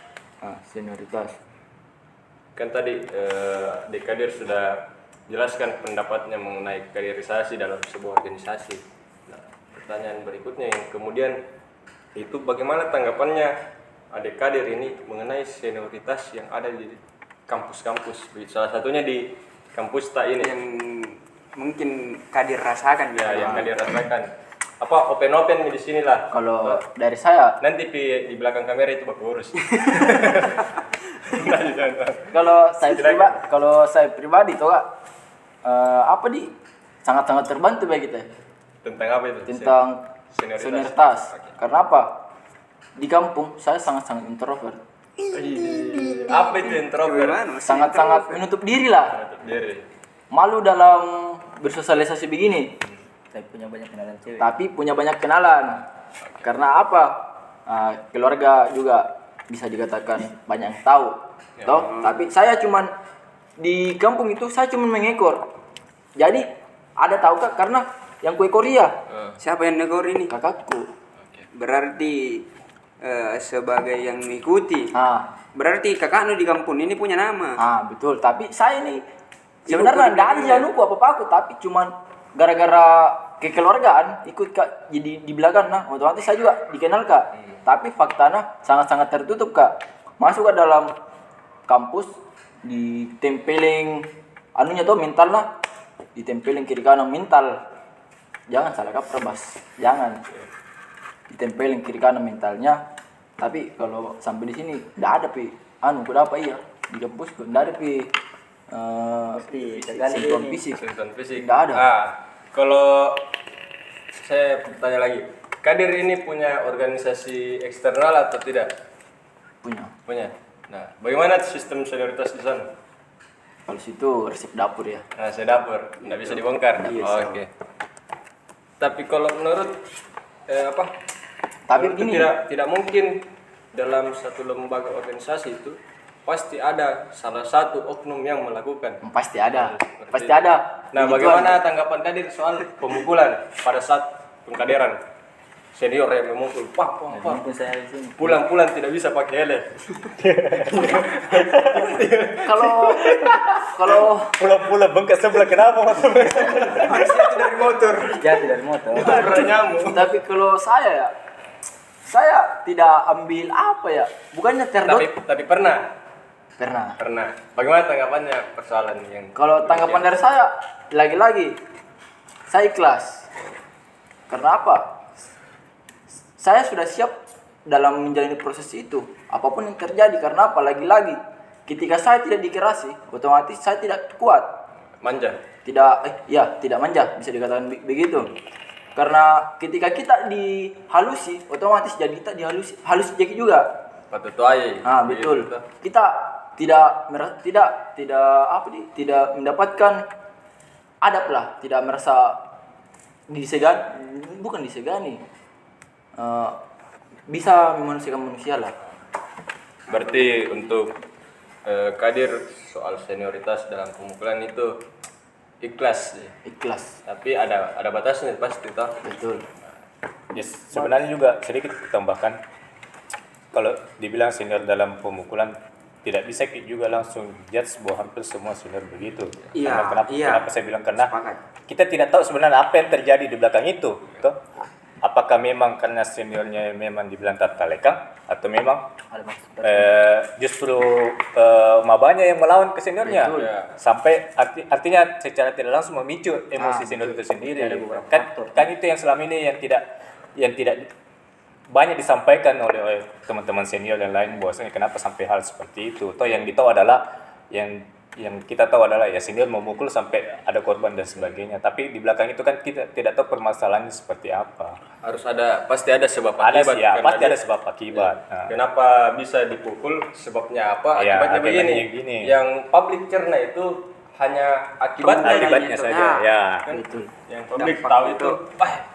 Senioritas. Kan tadi Dek Kadir sudah jelaskan pendapatnya mengenai kaderisasi dalam sebuah organisasi. Nah, pertanyaan berikutnya yang kemudian itu bagaimana tanggapannya Adik Kadir ini mengenai senioritas yang ada di kampus-kampus. Salah satunya di kampus tak ini. Yang mungkin Kadir rasakan Ya, gitu. yang kan dirasakan. Apa open di sini lah. Kalau dari saya, Nanti di belakang kamera itu baku urus. kalau saya pribadi tuh Kak, apa di sangat-sangat terbantu bagi kita Tentang apa itu? tentang Senioritas. senioritas. Karena apa? Di kampung saya sangat-sangat introvert, Apa itu introvert? Gimana? Masih sangat-sangat introvert. menutup diri lah, Menutup diri. malu dalam bersosialisasi begini, Saya punya banyak kenalan cewek. tapi punya banyak kenalan. Karena apa? Keluarga juga bisa dikatakan banyak yang tahu, toh. Tapi saya cuman di kampung itu saya cuman mengekor. Jadi ada tahu Kak, karena yang kuekor dia Siapa yang negor ini? kakakku. Berarti sebagai yang mengikuti. Berarti kakakmu di kampung ini punya nama. Betul. Tapi saya ini sebenarnya tidak ada januku apa aku, tapi cuman gara-gara kekeluargaan ikut Kak jadi di belakang. Nah, otomatis saya juga dikenal Kak. Tapi faktanya sangat-sangat tertutup Kak. Masuk ke dalam kampus ditempelin anunya tuh mental lah. Ditempelin kiri kanan mental. Jangan salah kaprah Bas. Jangan. Ditempelin kiri kanan mentalnya. Tapi kalau sampai di sini enggak ada kuda apa iya di kampus enggak ada sentuhan fisik. Sentuhan fisik. Nggak ada. Kalau saya tanya lagi, Kadir ini punya organisasi eksternal atau tidak? Punya. Punya. Nah, bagaimana sistem senioritas di sana? Kalau situ resep dapur ya. Nah, saya dapur, nggak bisa dibongkar. Oke. Tapi kalau menurut Tapi menurutku begini. tidak mungkin dalam satu lembaga organisasi itu pasti ada salah satu oknum yang melakukan. Pasti ada. Pasti ada. Nah, Begituan. bagaimana tanggapan Kadir soal pemukulan pada saat pengkaderan? Senior yang memukul, pak. Mungkin saya di sini. Pulang tidak bisa pakai hele. Kalau Pulang-pulang bengkak sebelah kenapa mas? Dari motor. Jatuh dari motor. Pernah nyamuk. tapi kalau saya tidak ambil apa ya? Bukannya terdot. Tapi pernah. Pernah. Bagaimana tanggapannya persoalan yang? Kalau tanggapan dari saya lagi-lagi saya ikhlas. Karena apa? Saya sudah siap dalam menjalani proses itu. Apapun yang terjadi, karena apa? Lagi-lagi ketika saya tidak dikerasi, otomatis saya tidak kuat. Manja. Tidak manja, bisa dikatakan begitu. Karena ketika kita dihalusi, otomatis jadi kita halus jadi juga. Patut tuai. Betul. Kita tidak mendapatkan adab lah, tidak merasa disegani. Bisa memanusiakan manusia lah. Berarti untuk Kadir soal senioritas dalam pemukulan itu ikhlas. Ikhlas. Tapi ada batasnya pasti toh. Betul. Yes, sebenarnya juga sedikit tambahkan, kalau dibilang senior dalam pemukulan tidak bisa juga langsung judge bahwa hampir semua senior begitu. Iya, Kenapa saya bilang, karena Sepakat. kita tidak tahu sebenarnya apa yang terjadi di belakang itu, toh. Apakah memang karena seniornya memang dibilang tata lekang, atau memang Ada maksud. justru mabanya yang melawan ke seniornya, Betul. sampai artinya secara tidak langsung memicu emosi senior itu sendiri. Kan itu yang selama ini yang tidak banyak disampaikan oleh teman-teman senior dan lain, bahwasanya kenapa sampai hal seperti itu. Toh yang ditahu adalah yang kita tahu adalah ya senior memukul sampai ada korban dan sebagainya. Tapi di belakang itu kan kita tidak tahu permasalahannya seperti apa. Pasti ada sebab Ada akibat. sih ya, kan pasti tadi. ada sebab akibat. Nah. Kenapa bisa dipukul? Sebabnya apa? Ya, Akibatnya akibatnya begini. gini. Yang publik cerna itu hanya akibatnya. Akibatnya itu. saja, Nah. ya. Kan Betul. yang publik Dampak tahu itu. itu,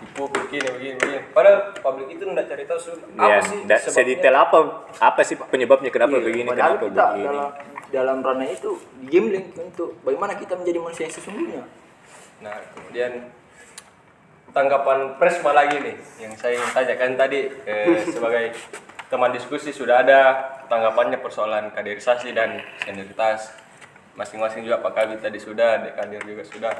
dipukul begini. Padahal publik itu enggak cari tahu apa sih sebabnya. Sedetail apa sih penyebabnya, kenapa begini, Padahal kenapa kita begini. dalam ranah itu digambling untuk bagaimana kita menjadi manusia yang sesungguhnya. Nah, kemudian tanggapan Presma lagi nih yang saya ingin tanyakan tadi sebagai teman diskusi sudah ada tanggapannya persoalan kaderisasi dan senioritas. Masing-masing juga Pak Kabit tadi sudah, Dek Kadir juga sudah.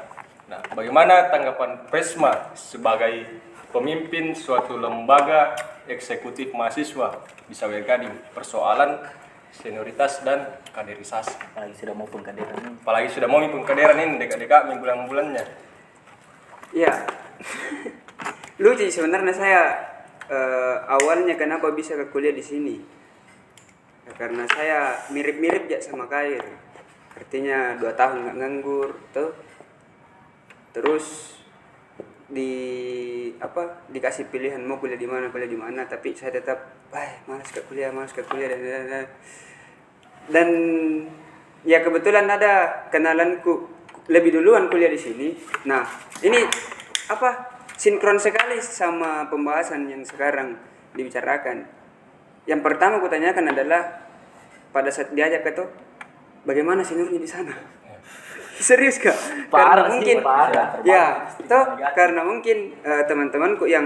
Nah, bagaimana tanggapan Presma sebagai pemimpin suatu lembaga eksekutif mahasiswa di Sawer Gading persoalan senioritas dan kaderisasi. Apalagi sudah mau pengkaderan ini. Apalagi sudah mau pengkaderan ini dekat-dekat bulan-bulannya. Iya. Lucu sebenarnya saya awalnya kenapa bisa ke kuliah di sini. Ya, karena saya mirip-mirip ya sama Kair. Artinya 2 tahun nggak nganggur, tuh. Terus dikasih pilihan mau kuliah di mana, tapi saya tetap malas ke kuliah dan ya kebetulan ada kenalanku lebih duluan kuliah di sini. Nah, ini sinkron sekali sama pembahasan yang sekarang dibicarakan. Yang pertama aku tanyakan adalah pada saat diajak itu bagaimana seniornya di sana? Serius kak? Parah Karena sih, mungkin parah. ya, karena mungkin teman-temanku yang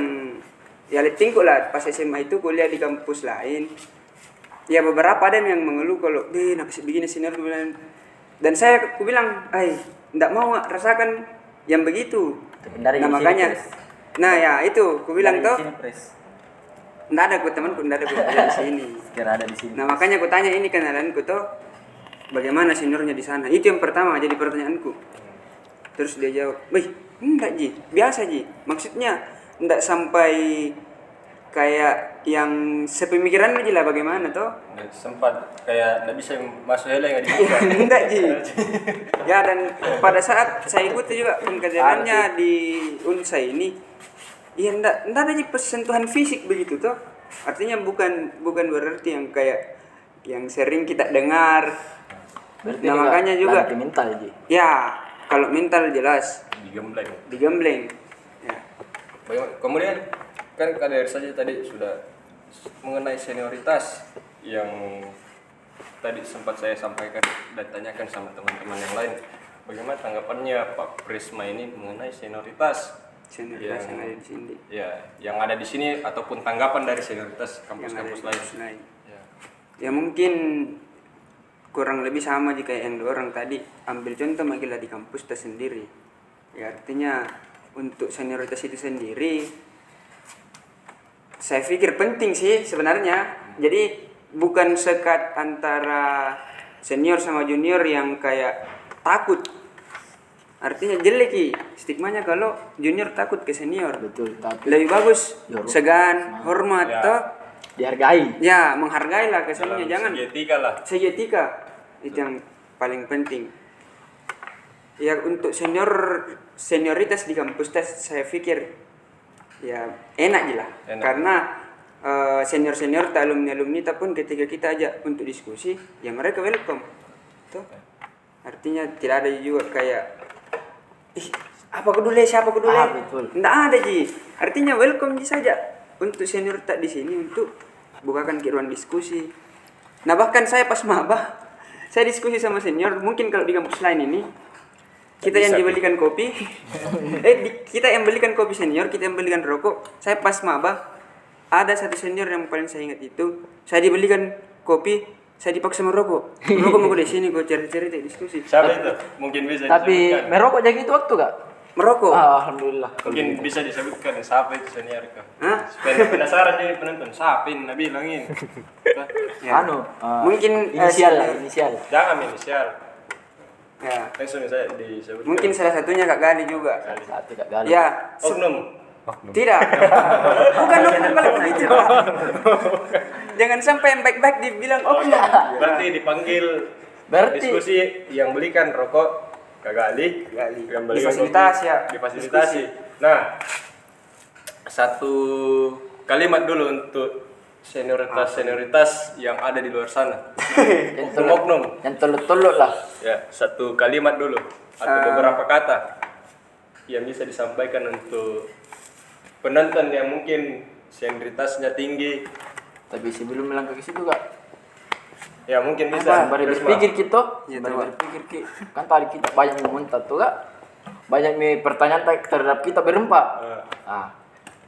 ya letingku lah pas SMA itu kuliah di kampus lain. Ya beberapa ada yang mengeluh kalau kenapa sih begini senior bilang. Dan saya bilang, enggak mau rasakan yang begitu. Dari Nah sini, makanya, Pres. nah ya itu, aku bilang Dari tuh, sini, Pres. enggak ada temanku, enggak ada kuliah di sini. Kira ada di sini. Nah makanya aku tanya ini kenalanku tuh, bagaimana seniornya di sana? Itu yang pertama jadi pertanyaanku. Terus dia jawab, enggak Ji, biasa Ji. Maksudnya enggak sampai kayak yang sepemikiran aja lah bagaimana toh? Dan sempat kayak nggak bisa masuk hele nggak dibuka. Enggak Ji. Ya dan pada saat saya ikuti juga pengkaderannya di Unsa ini, ya enggak ada Ji sentuhan fisik begitu toh. Artinya bukan berarti yang kayak yang sering kita dengar. Berarti Nah, makanya juga lagi mental aja. ya kalau mental jelas Digembleng. ya. Kemudian kan kader saja tadi sudah mengenai senioritas yang tadi sempat saya sampaikan dan tanyakan sama teman-teman yang lain. Bagaimana tanggapannya Pak Prisma ini mengenai senioritas Senioritas yang ada di sini, Ya, yang ada di sini ataupun tanggapan dari senioritas yang ada di kampus-kampus kampus lain. lain. Ya. Ya mungkin kurang lebih sama jika yang dua orang tadi ambil contoh makilah di kampus tersendiri. Ya artinya untuk senioritas itu sendiri saya pikir penting sih sebenarnya. Jadi bukan sekat antara senior sama junior yang kayak takut. Artinya jelek Ki stigmanya kalau junior takut ke senior. Betul, tapi Lebih bagus Ya, segan, hormat Ya. toh. dihargai. Ya, menghargai lah ke Dalam senior, jangan segi etika lah. segi etika itu yang paling penting. Ya untuk senioritas di kampus tes saya pikir ya enak je lah. Enak. Karena senior alumni pun ketika kita ajak untuk diskusi ya mereka welcome. Tuh. Artinya tidak ada juga kayak siapa kedule. Betul. Nggak ada Ji. Artinya welcome Ji saja untuk senior tak di sini untuk bukakan ruang diskusi. Nah bahkan saya pas maba saya diskusi sama senior, mungkin kalau di kampus lain ini kita yang dibelikan kopi, kita yang belikan kopi senior, kita yang belikan rokok. Saya pas maba ada satu senior yang paling saya ingat itu, saya dibelikan kopi, saya dipaksa merokok. Merokok mau di sini, gue cerita diskusi. Siapa itu? Mungkin bisa Tapi disebutkan. merokok jadi itu waktu Kak? Merokok. Alhamdulillah. Mungkin bisa disebutkan siapa itu senior kah? Hah? Supaya penasaran jadi penonton. Siapa ini Nabi bilangin. Ya. Mungkin inisial lah, senior. inisial. Jangan inisial. Ya. Langsung saya disebutkan. Mungkin salah satunya Kak Gali juga. Satu Kak Gali. Ya, Oknum. tidak. Bukan oknum kalau begitu. Pak. Jangan sampai yang baik-baik dibilang oknum. Berarti dipanggil Berarti- diskusi yang belikan rokok Kak Gali. Gali. Yang belikan Difasilitasi kopi, ya. Difasilitasi. Nah, satu kalimat dulu untuk senioritas yang ada di luar sana. Oknum. Yang tolok-tolok lah. Ya, satu kalimat dulu atau beberapa kata yang bisa disampaikan untuk penonton yang mungkin senioritasnya tinggi. Tapi sebelum melangkah ke situ Kak, Ya, mungkin bisa. sembari Prisma. berpikir kita, Ya, sembari coba. berpikir Ki. Kan tadi kita banyak memuntah tuh Kak. Banyak pertanyaan terhadap kita berempat. Nah,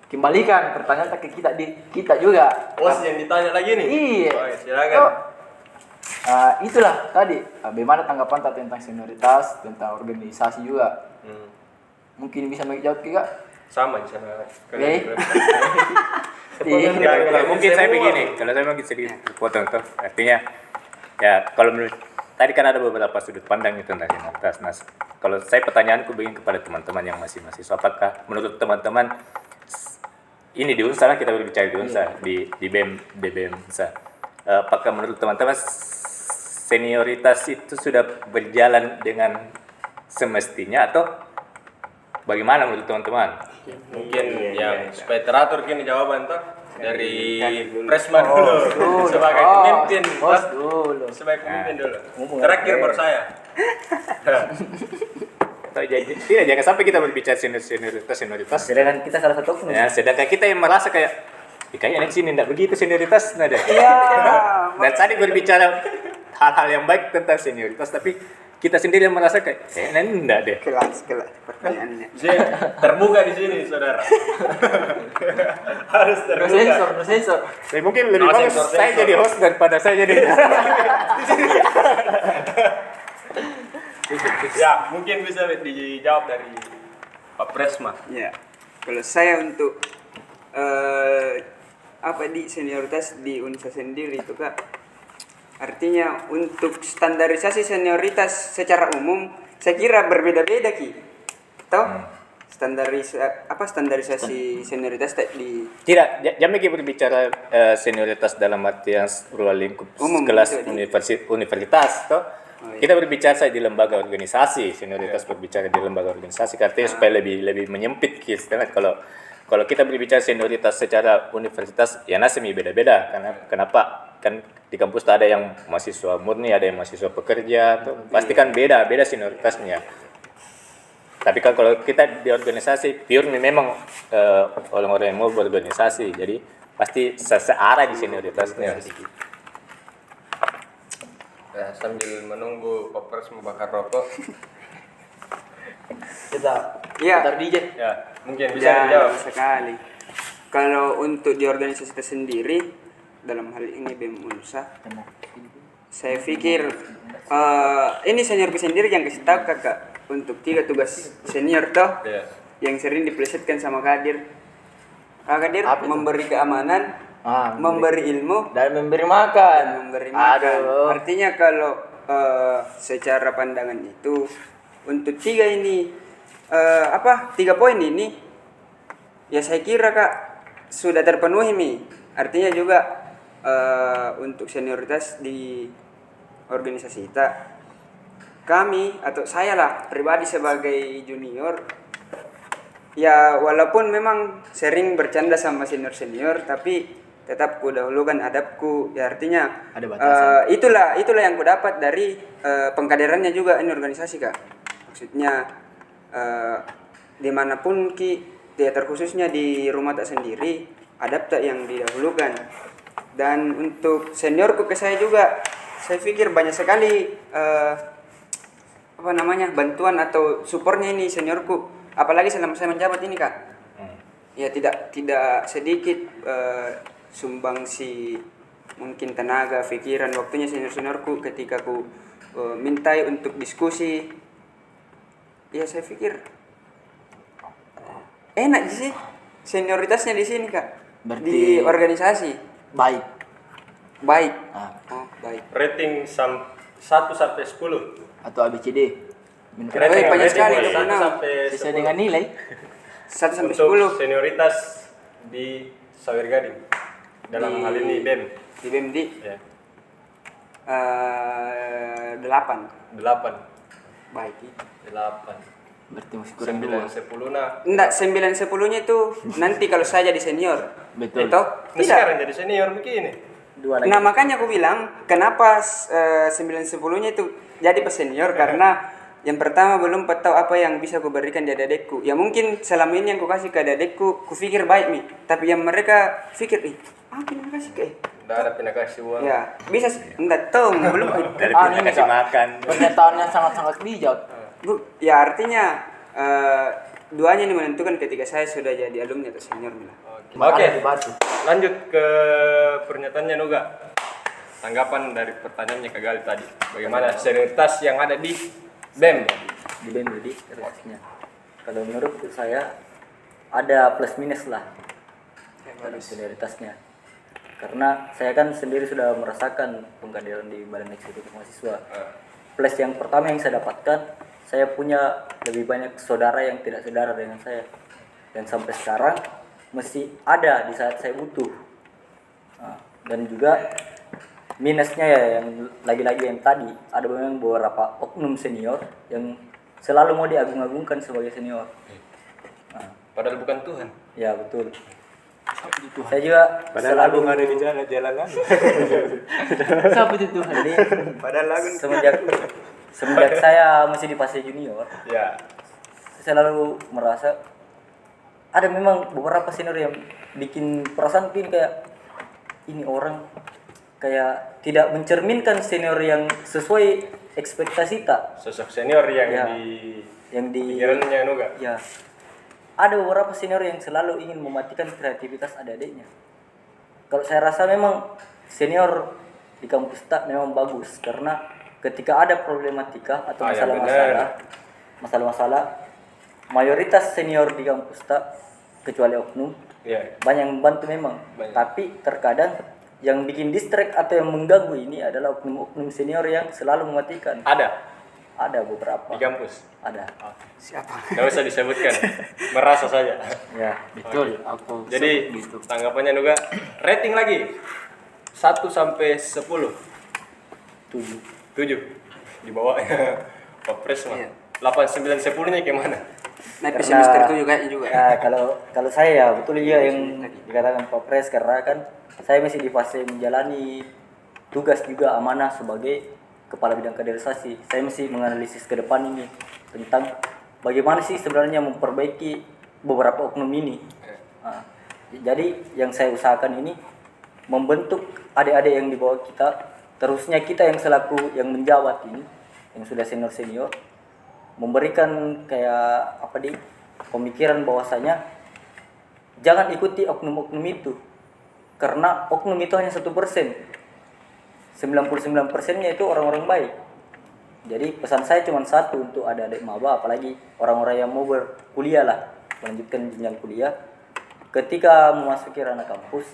kembalikan pertanyaan ke kita juga. Yang ditanya lagi nih. Iya. Oh, silakan. So, itulah tadi. Bagaimana tanggapan tak tentang senioritas, tentang organisasi juga. Mungkin bisa menjawab Kak. Sama sama Oke. kalian. Ya, mungkin saya begini, kalau saya mungkin sedikit potong tuh. Artinya Ya, kalau menurut tadi kan ada beberapa sudut pandang itu tentang senioritas. Nah, kalau saya pertanyaanku begini kepada teman-teman yang masih mahasiswa, apakah menurut teman-teman ini di Unsa lah, kita berbicara di Unsa, di BEM Unsa. Apakah menurut teman-teman senioritas itu sudah berjalan dengan semestinya atau bagaimana menurut teman-teman? Mungkin yang supaya teratur gini jawaban tuh dari Presma dulu sebagai pemimpin Bos toh. dulu. Sebagai pemimpin dulu. Terakhir baru saya. Tidak, jangan sampai kita berbicara senioritas. Sedangkan kita salah satu oknum. Ya, sedangkan kita yang merasa kayak kayaknya di sini tidak begitu senioritas, nah deh. Iya. Dan tadi berbicara hal-hal yang baik tentang senioritas, tapi kita sendiri yang merasa kayak enggak deh. Kelas pertanyaannya. Jadi terbuka di sini, saudara. Harus No terbuka. sensor, no sensor. Tapi mungkin lebih No, bagus sensor. saya jadi host daripada saya jadi. Ya, mungkin bisa dijawab dari Pak Presma. Ya, kalau saya untuk apa di senioritas di Unsa sendiri itu kak, artinya untuk standarisasi senioritas secara umum saya kira berbeda-beda ki, toh standarisasi senioritas di Tidak, jangan kita berbicara senioritas dalam artian ruang lingkup Umum, kelas gitu, universitas, toh. Oh, iya. Kita berbicara di lembaga organisasi, senioritas berbicara di lembaga organisasi, artinya supaya lebih menyempit kita. Kalau kita berbicara senioritas secara universitas, ya nasimi beda-beda. Karena kenapa? Kan di kampus ada yang mahasiswa murni, ada yang mahasiswa pekerja, tuh. Pasti kan beda senioritasnya. Tapi kan kalau kita di organisasi, pure memang orang-orang yang mau berorganisasi, jadi pasti searah di senioritasnya. Ya, sambil menunggu Pak Presma bakar rokok. Kita Iya. putar DJ. Ya, mungkin bisa ya, dijawab. sekali. Kalau untuk di organisasi itu sendiri, dalam hal ini BEM Unsa, saya pikir ini seniorku sendiri yang kasih tahu kakak untuk 3 tugas senior toh Ya. yang sering diplesetkan sama Kadir. Kadir Apa itu? memberi keamanan, memberi ilmu, Dan memberi makan. dan memberi makan. Aduh. Artinya kalau secara pandangan itu untuk 3 poin ini ya saya kira kak sudah terpenuhi mi. Artinya juga untuk senioritas di organisasi kita, kami atau saya lah pribadi sebagai junior, ya walaupun memang sering bercanda sama senior tapi tetap ku dahulukan adabku, ya artinya Ada batasan. itulah yang ku dapat dari pengkaderannya juga ini organisasi kak. Maksudnya dimanapun ki, ya terkhususnya di rumah tak sendiri, adab tak yang didahulukan. Dan untuk seniorku ke saya juga, saya pikir banyak sekali bantuan atau supportnya ini seniorku, apalagi selama saya menjabat ini kak. Ya tidak sedikit sumbangsi mungkin tenaga, pikiran, waktunya seniorku ketika ku mintai untuk diskusi. Ya saya pikir enak sih senioritasnya di sini kak. Di Berarti- organisasi Baik. baik. Ah. Oh baik. Rating 1 sampai 10. Atau ABCD. Rating banyak sekali, 1 26. sampai Sesuai 10. dengan nilai. 1 sampai Untuk 10 senioritas di Sawer Gading dalam hal ini BEM. di BEMD Ya. 8 8. baik. 8. Berarti masih kurang 9 2. 10 nah. Enggak, 9-10-nya itu nanti kalau saya jadi senior. Betul. Itu Nah, tidak. sekarang jadi senior begini. 2 lagi. Nah, makanya aku bilang kenapa 9-10-nya itu jadi pas senior karena yang pertama belum tahu apa yang bisa aku berikan di adik-adikku. Ya mungkin selama ini yang aku kasih ke adik-adikku, ku pikir baik nih. Tapi yang mereka pikir, apa yang kasih ke? Nggak ada pindah kasih uang. Ya, bisa enggak tahu, belum. Dari Ah, kita ini, kasih Kak. makan. Pernyataan yang sangat-sangat bijak. Bu, ya artinya duanya ini menentukan ketika saya sudah jadi alumni atau senior Mila. Oke. Di batu. Lanjut ke pernyataannya Nuga. Tanggapan dari pertanyaannya Kak Gali tadi. Bagaimana senioritas yang ada di BEM? Di BEM jadi resepnya. Kalau menurut saya ada plus minus lah dari senioritasnya. Karena saya kan sendiri sudah merasakan pengkaderan di Badan Eksekutif Mahasiswa. Plus yang pertama yang saya dapatkan, saya punya lebih banyak saudara yang tidak saudara dengan saya. Dan sampai sekarang masih ada di saat saya butuh. Dan juga minusnya ya yang lagi-lagi yang tadi, ada memang beberapa oknum senior yang selalu mau diagung-agungkan sebagai senior. Padahal bukan Tuhan. Ya betul. Saya juga selalu ada di jalan-jalan. Siapa itu Tuhan? Jadi Padahal lagu semenjak saya masih di fase junior, Ya. saya selalu merasa ada memang beberapa senior yang bikin perasaan pin kayak ini orang kayak tidak mencerminkan senior yang sesuai ekspektasi tak Sosok senior yang Ya. di di pikirannya Nuga. ya ada beberapa senior yang selalu ingin mematikan kreativitas adik-adiknya. Kalau saya rasa memang senior di kampus tak memang bagus karena ketika ada problematika atau Ah, ya masalah-masalah mayoritas senior di kampus tak kecuali oknum Ya. banyak yang membantu memang. Banyak. Tapi terkadang yang bikin distract atau yang mengganggu ini adalah oknum-oknum senior yang selalu mematikan. Ada beberapa. Di kampus. Ada. Nggak usah disebutkan. Merasa saja. Ya. Betul, aku Jadi gitu. tanggapannya Nuga, rating lagi 1 sampai 10. 7. Di bawah Papres mah. Iya. 8 9 10-nya gimana? Naik Karena- semester 7 kayaknya juga. Ya, kalau saya ya betul juga yang dikatakan Pak Pres karena kan saya masih di fase menjalani tugas juga amanah sebagai kepala bidang kaderisasi. Saya masih menganalisis ke depan ini tentang bagaimana sih sebenarnya memperbaiki beberapa oknum ini. Nah, jadi yang saya usahakan ini membentuk adik-adik yang di bawah kita, terusnya kita yang selaku yang menjawat ini, yang sudah senior-senior, memberikan kayak pemikiran bahwasanya jangan ikuti oknum-oknum itu karena oknum itu hanya 1%, 99%-nya itu orang-orang baik. Jadi pesan saya cuma satu untuk adik-adik maba, apalagi orang-orang yang mau berkuliah lah, melanjutkan jenjang kuliah. Ketika memasuki ranah kampus,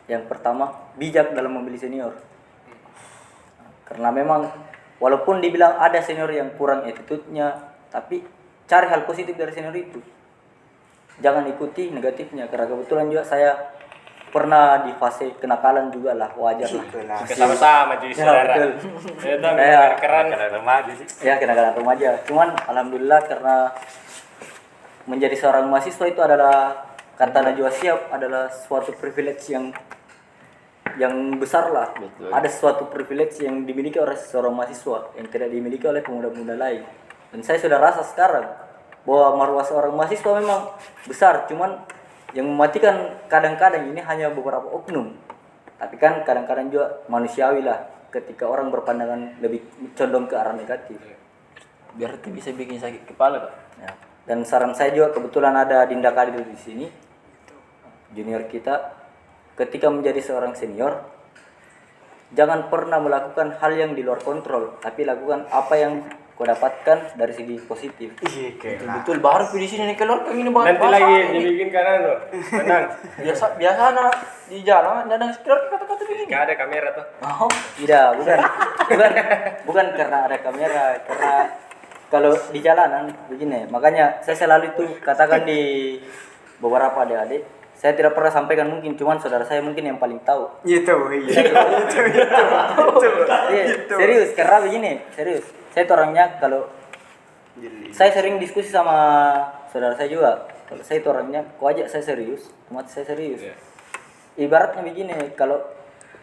yang pertama bijak dalam memilih senior. Karena memang walaupun dibilang ada senior yang kurang attitude-nya, tapi cari hal positif dari senior itu. Jangan ikuti negatifnya, karena kebetulan juga saya pernah di fase kenakalan juga lah, wajar lah. Sama-sama jadi Ya, saudara. betul. Itu Ya. keren. remaja sih. Ya kenakalan remaja. Cuman alhamdulillah karena menjadi seorang mahasiswa itu adalah kata Najwa Shihab adalah suatu privilege yang besar lah. Betul. Ada suatu privilege yang dimiliki oleh seorang mahasiswa yang tidak dimiliki oleh pemuda-pemuda lain. Dan saya sudah rasa sekarang bahwa marwah seorang mahasiswa memang besar, cuman yang mematikan kadang-kadang ini hanya beberapa oknum. Tapi kan kadang-kadang juga manusiawi lah ketika orang berpandangan lebih condong ke arah negatif. Biar itu bisa bikin sakit kepala, Kak. Ya. Dan saran saya juga kebetulan ada Dinda Kadir di sini, junior kita. Ketika menjadi seorang senior, jangan pernah melakukan hal yang di luar kontrol, tapi lakukan apa yang kau dapatkan dari segi positif. Betul, baru di sini nih keluar kami ini bahas. Nanti lagi dibikin kanan loh. Tenang. biasa anak di jalan dan sekitar kata-kata begini. Gak ada kamera tuh. Oh, Tidak, bukan karena ada kamera, karena kalau di jalanan begini. Makanya saya selalu itu katakan di beberapa adik-adik, saya tidak pernah sampaikan mungkin, cuman saudara saya mungkin yang paling tahu. Itu, iya. Iya, serius, karena begini, serius. Saya tuh orangnya kalau saya sering diskusi sama saudara saya juga. Kalau saya tuh orangnya, kau ajak saya serius, otomatis saya serius. Iya. Ibaratnya begini, kalau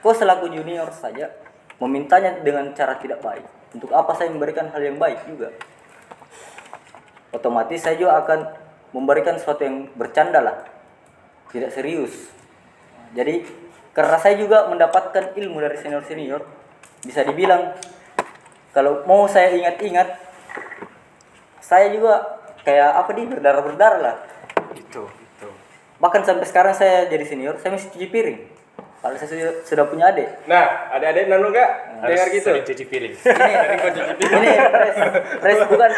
kau selaku junior saja memintanya dengan cara tidak baik, untuk apa saya memberikan hal yang baik juga? Otomatis saya juga akan memberikan sesuatu yang bercanda lah, tidak serius. Jadi karena saya juga mendapatkan ilmu dari senior-senior, bisa dibilang kalau mau saya ingat-ingat, saya juga kayak berdarah-berdarah lah. Itu. Bahkan sampai sekarang saya jadi senior, saya masih cuci piring. Kalau saya sudah punya adik. Nah, adik-adik nanu nggak dengar gitu? Sering cuci piring. Ini press bukan.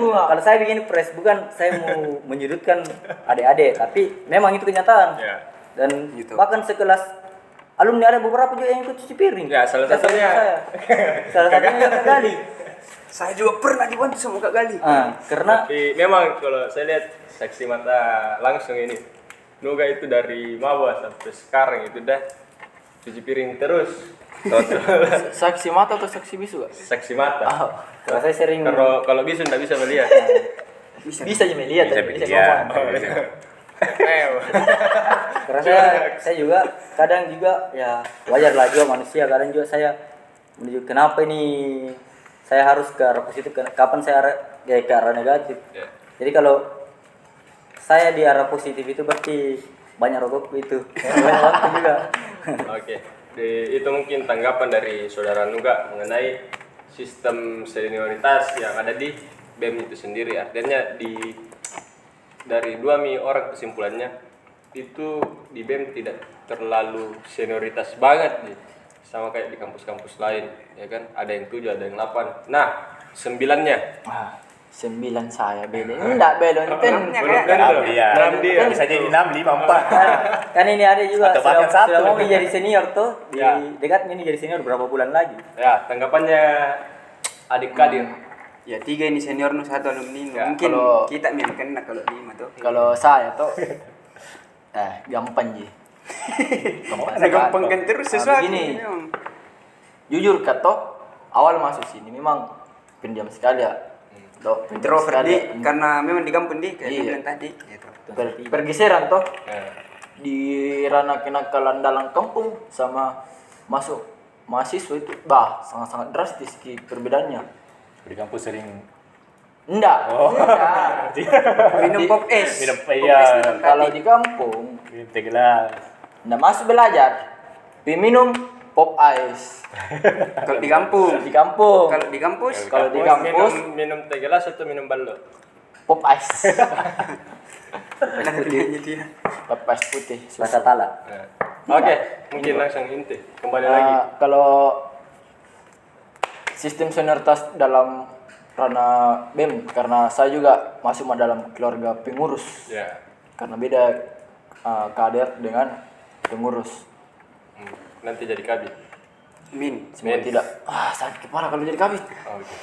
Kalau saya bikin press bukan saya mau menyudutkan adik-adik, tapi memang itu kenyataan. Ya. Dan Gitu. bahkan sekelas alumni ada beberapa juga yang ikut cuci piring. Ya, salah Saya satunya. salah satunya Kak Gali. Saya juga pernah dibantu sama Kak Gali. Karena Tapi memang kalau saya lihat saksi mata langsung ini, Nuga itu dari maba sampai sekarang itu dah cuci piring terus. Saksi mata atau saksi bisu gak? Saksi mata. kalau saya sering Kalau bisa nggak bisa melihat. Bisa aja melihat, Bisa bisa ya. ngomong. karena saya juga kadang juga ya wajar lah juga manusia, kadang juga saya menuju kenapa ini saya harus ke arah positif, kapan saya ke arah negatif. Ya. Jadi kalau saya di arah positif itu berarti banyak rokokku itu. Banyak waktu juga. Oke, itu mungkin tanggapan dari saudara Nuga mengenai sistem senioritas yang ada di BEM itu sendiri. Artinya dari dua orang kesimpulannya itu di BEM tidak terlalu senioritas banget nih, sama kayak di kampus-kampus lain, ya kan? Ada yang 7, ada yang 8. Nah, 9-nya. 9 saya beda. Enggak beda enten. Enam dia. Enam dia. Bisa jadi 6, 5, 4. Kan ini ada juga Atau bahkan sudah satu. mau jadi senior tuh di Ya. dekat ini jadi senior berapa bulan lagi. Ya, tanggapannya adik Kadir. Ya 3 ini senior, 1 alumni. Ya, Mungkin kalau- kita memang kena kalau 5 tuh. Kalau saya tuh gampang ji. Ada gampang kan terus sesuatu. begini. memang. Jujur kata awal masuk sini memang pendiam sekali ya. Toh, pendiam Introvert sekali di ya. karena memang di kampung di kayak Iya. dia bilang tadi gitu. Pergeseran toh Ya. di ranah kenakalan dalam kampung sama masuk mahasiswa itu sangat-sangat drastis perbedaannya. Di kampus sering Enggak. Minum pop es. minum Pop es iya. minum Kalau tadi. di kampung minum teh gelas. enggak masuk belajar. Minum pop ice. Kalau di kampung. Di kampung Kalau di kampus. Kalau di kampus minum teh gelas atau minum ballo? pop ice. Pop ice putih. Bahasa Tala. Ya. Oke, mungkin langsung inti. Kembali lagi. Kalau sistem senioritas dalam ranah BEM, karena saya juga masuk dalam keluarga pengurus, Ya. karena beda kader dengan pengurus. Nanti jadi kabit. Min. Semua tidak sakit kepala kalau jadi kabit. Oke.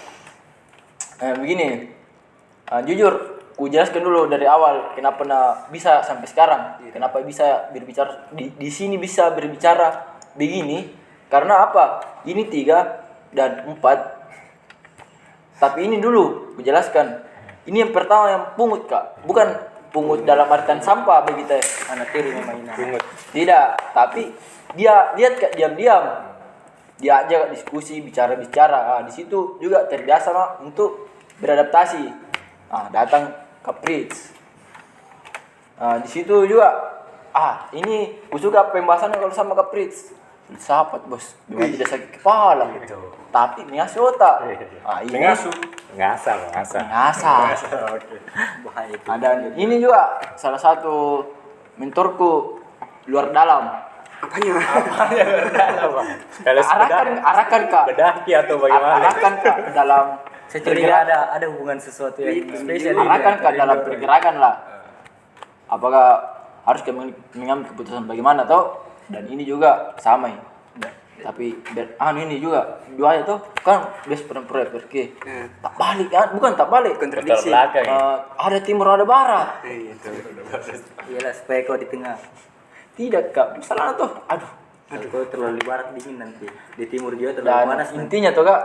Begini, jujur, ku jelaskan dulu dari awal kenapa bisa sampai sekarang, kenapa bisa berbicara di sini bisa berbicara begini, karena apa? Ini 3 dan 4. Tapi ini dulu, ku jelaskan. Ini yang pertama yang pungut kak, bukan pungut dalam artian sampah begitu ya. Anak tiri memang ini. Tidak, tapi dia lihat kak diam-diam. Dia aja diskusi, bicara-bicara. Di situ juga terbiasa untuk beradaptasi. Datang ke Pritz. Di situ juga ini aku suka pembahasannya kalau sama ke Pritz. Sahabat bos, dengan tidak sakit kepala gitu. Tapi ngasih otak. Ini Mengasuh. Ngasal. ngasah. Bahaya itu. Dan ini juga salah satu mentorku luar dalam. Apanya? Kalau Arahkan kak. bedaki atau bagaimana? Arahkan kak dalam Saya curiga ada hubungan sesuatu yang spesial ini. arahkan kak dalam pergerakan lah. Apakah harus kami mengambil keputusan bagaimana toh? Dan ini juga sama ya. Tapi ini juga dua itu kan best proyek pergi. Tak balik kan? Bukan tak balik. Kontradiksi. belakang ya. Ada timur ada barat. Itu. Iyalah supaya kau di tengah. Tidak kak. Salah tuh. Aduh. Kalau kau terlalu di barat dingin nanti. Di timur juga terlalu Dan panas nanti. intinya tuh kak,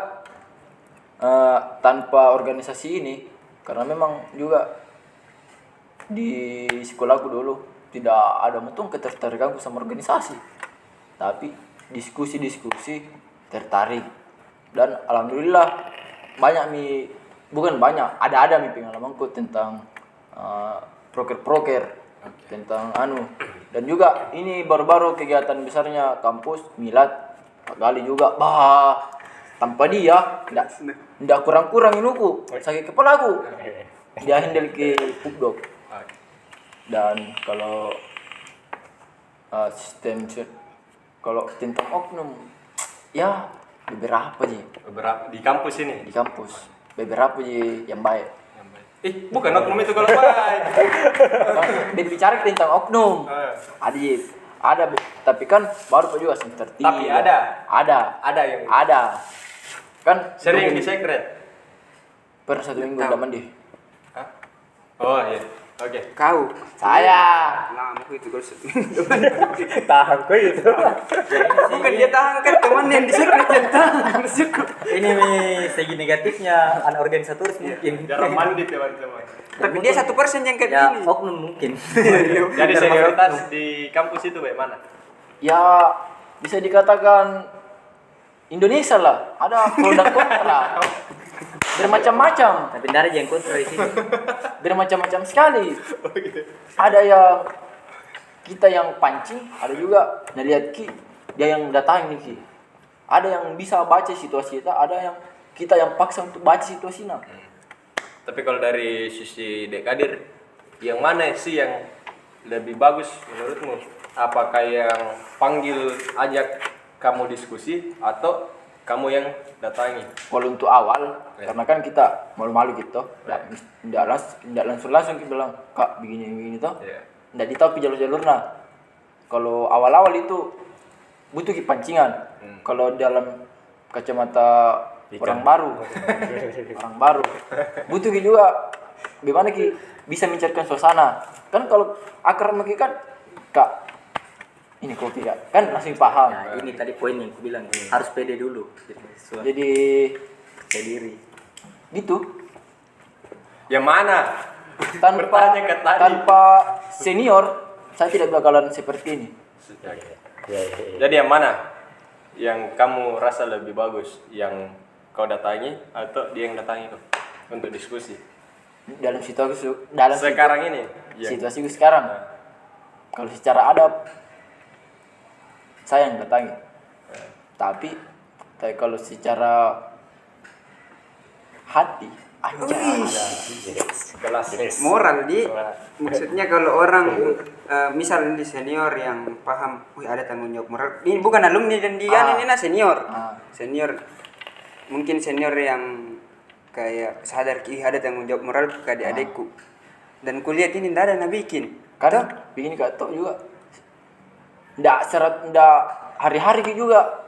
tanpa organisasi ini, karena memang juga di sekolahku dulu tidak ada mutung ketertarikanku sama organisasi, tapi diskusi tertarik. Dan alhamdulillah bukan banyak, ada pengalamanku tentang proker tentang dan juga ini baru-baru kegiatan besarnya kampus milad kali juga tanpa dia ndak kurang inuku sakit kepala aku dia handle ke pubdok. Dan kalau Kalau tentang oknum ya beberapa sih Beberapa di kampus ini. di kampus, beberapa sih yang baik. Bukan oknum itu kalau baik. Berbicara tentang oknum ada sih, tapi kan baru juga semester 3. Tapi ada yang ada kan sering belum di secret. per 1 minggu Tahu. udah mandi. Hah? Oh iya. Oke. Kau Saya lama itu kalau satu. Tahan kok itu. Bukan dia tahan kan teman yang disekret yang tahan. Ini nih segi negatifnya anak organisatoris mungkin. Jarang mandi teman-teman. Tapi dia 1% yang kayak Ya gini. oknum mungkin. Jadi senioritas di kampus itu bagaimana? ya bisa dikatakan Indonesia lah, ada pro dan kontra, bermacam-macam, Tapi dari yang kontra di sini. bermacam-macam sekali. Ada yang kita yang pancing, ada juga ngeliat Ki, dia yang datang nih Ki. Ada yang bisa baca situasi kita, ada yang kita yang paksa untuk baca situasinya. Tapi kalau dari sisi Dekadir, yang mana sih yang lebih bagus menurutmu? Apakah yang panggil ajak kamu diskusi atau kamu yang datangi? Kalau untuk awal, Ya. karena kan kita malu-malu gitu, tidak langsung kita bilang Kak begini toh, Ya. tidak ditahu jalur-jalurnya. Kalau awal-awal itu butuh pancingan. Kalau dalam kacamata orang baru, orang baru, butuh juga bagaimana Ki bisa mencairkan suasana. Kan kalau akar maki kan Kak ini kopi Kak, kan langsung paham. Nah, ini tadi poin yang aku bilang harus pede dulu. Jadi Percaya diri. gitu. Yang mana? Tanpa Bertanya ke tadi. tanpa senior saya tidak bakalan seperti ini. Jadi yang mana? Yang kamu rasa lebih bagus? Yang kau datangi atau dia yang datangi kau untuk diskusi? Dalam Sekarang ini? Yang- situasiku sekarang. Kalau secara adab saya yang datangi. Tapi kalau secara hati anjay. Kelas. Moral di maksudnya kalau orang misal di senior yang paham, wih ada tanggung jawab moral. Ini bukan alumni dan dia ini senior. Senior mungkin senior yang kayak sadar ada tanggung jawab moral ke adik-adikku. Dan kulihat ini ndak ada yang bikin. Kadang begini Kak Tok juga. Ndak hari-hari juga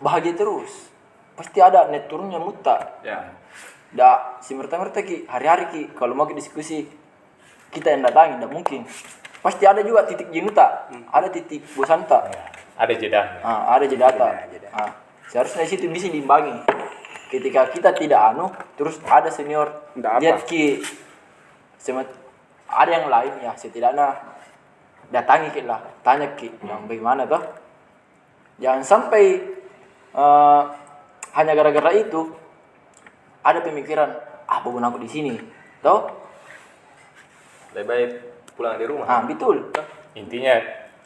bahagia terus. Pasti ada net turunnya muta. Ya. Ndak simerta-merta Ki, hari-hari Ki. Kalau mau diskusi kita yang datangi ndak mungkin. Pasti ada juga titik jenuh tak? Ada titik bosan tak? Ada jeda. Ada jeda tak? Seharusnya di situ bisa diimbangi. Ketika kita tidak terus ada senior Ndak apa. lihat Ki. Ada yang lain ya setidaknya datangi Ki lah, tanya Ki yang bagaimana toh. Jangan sampai hanya gara-gara itu ada pemikiran bukan aku di sini toh. Lebih baik pulang di rumah. Betul. Intinya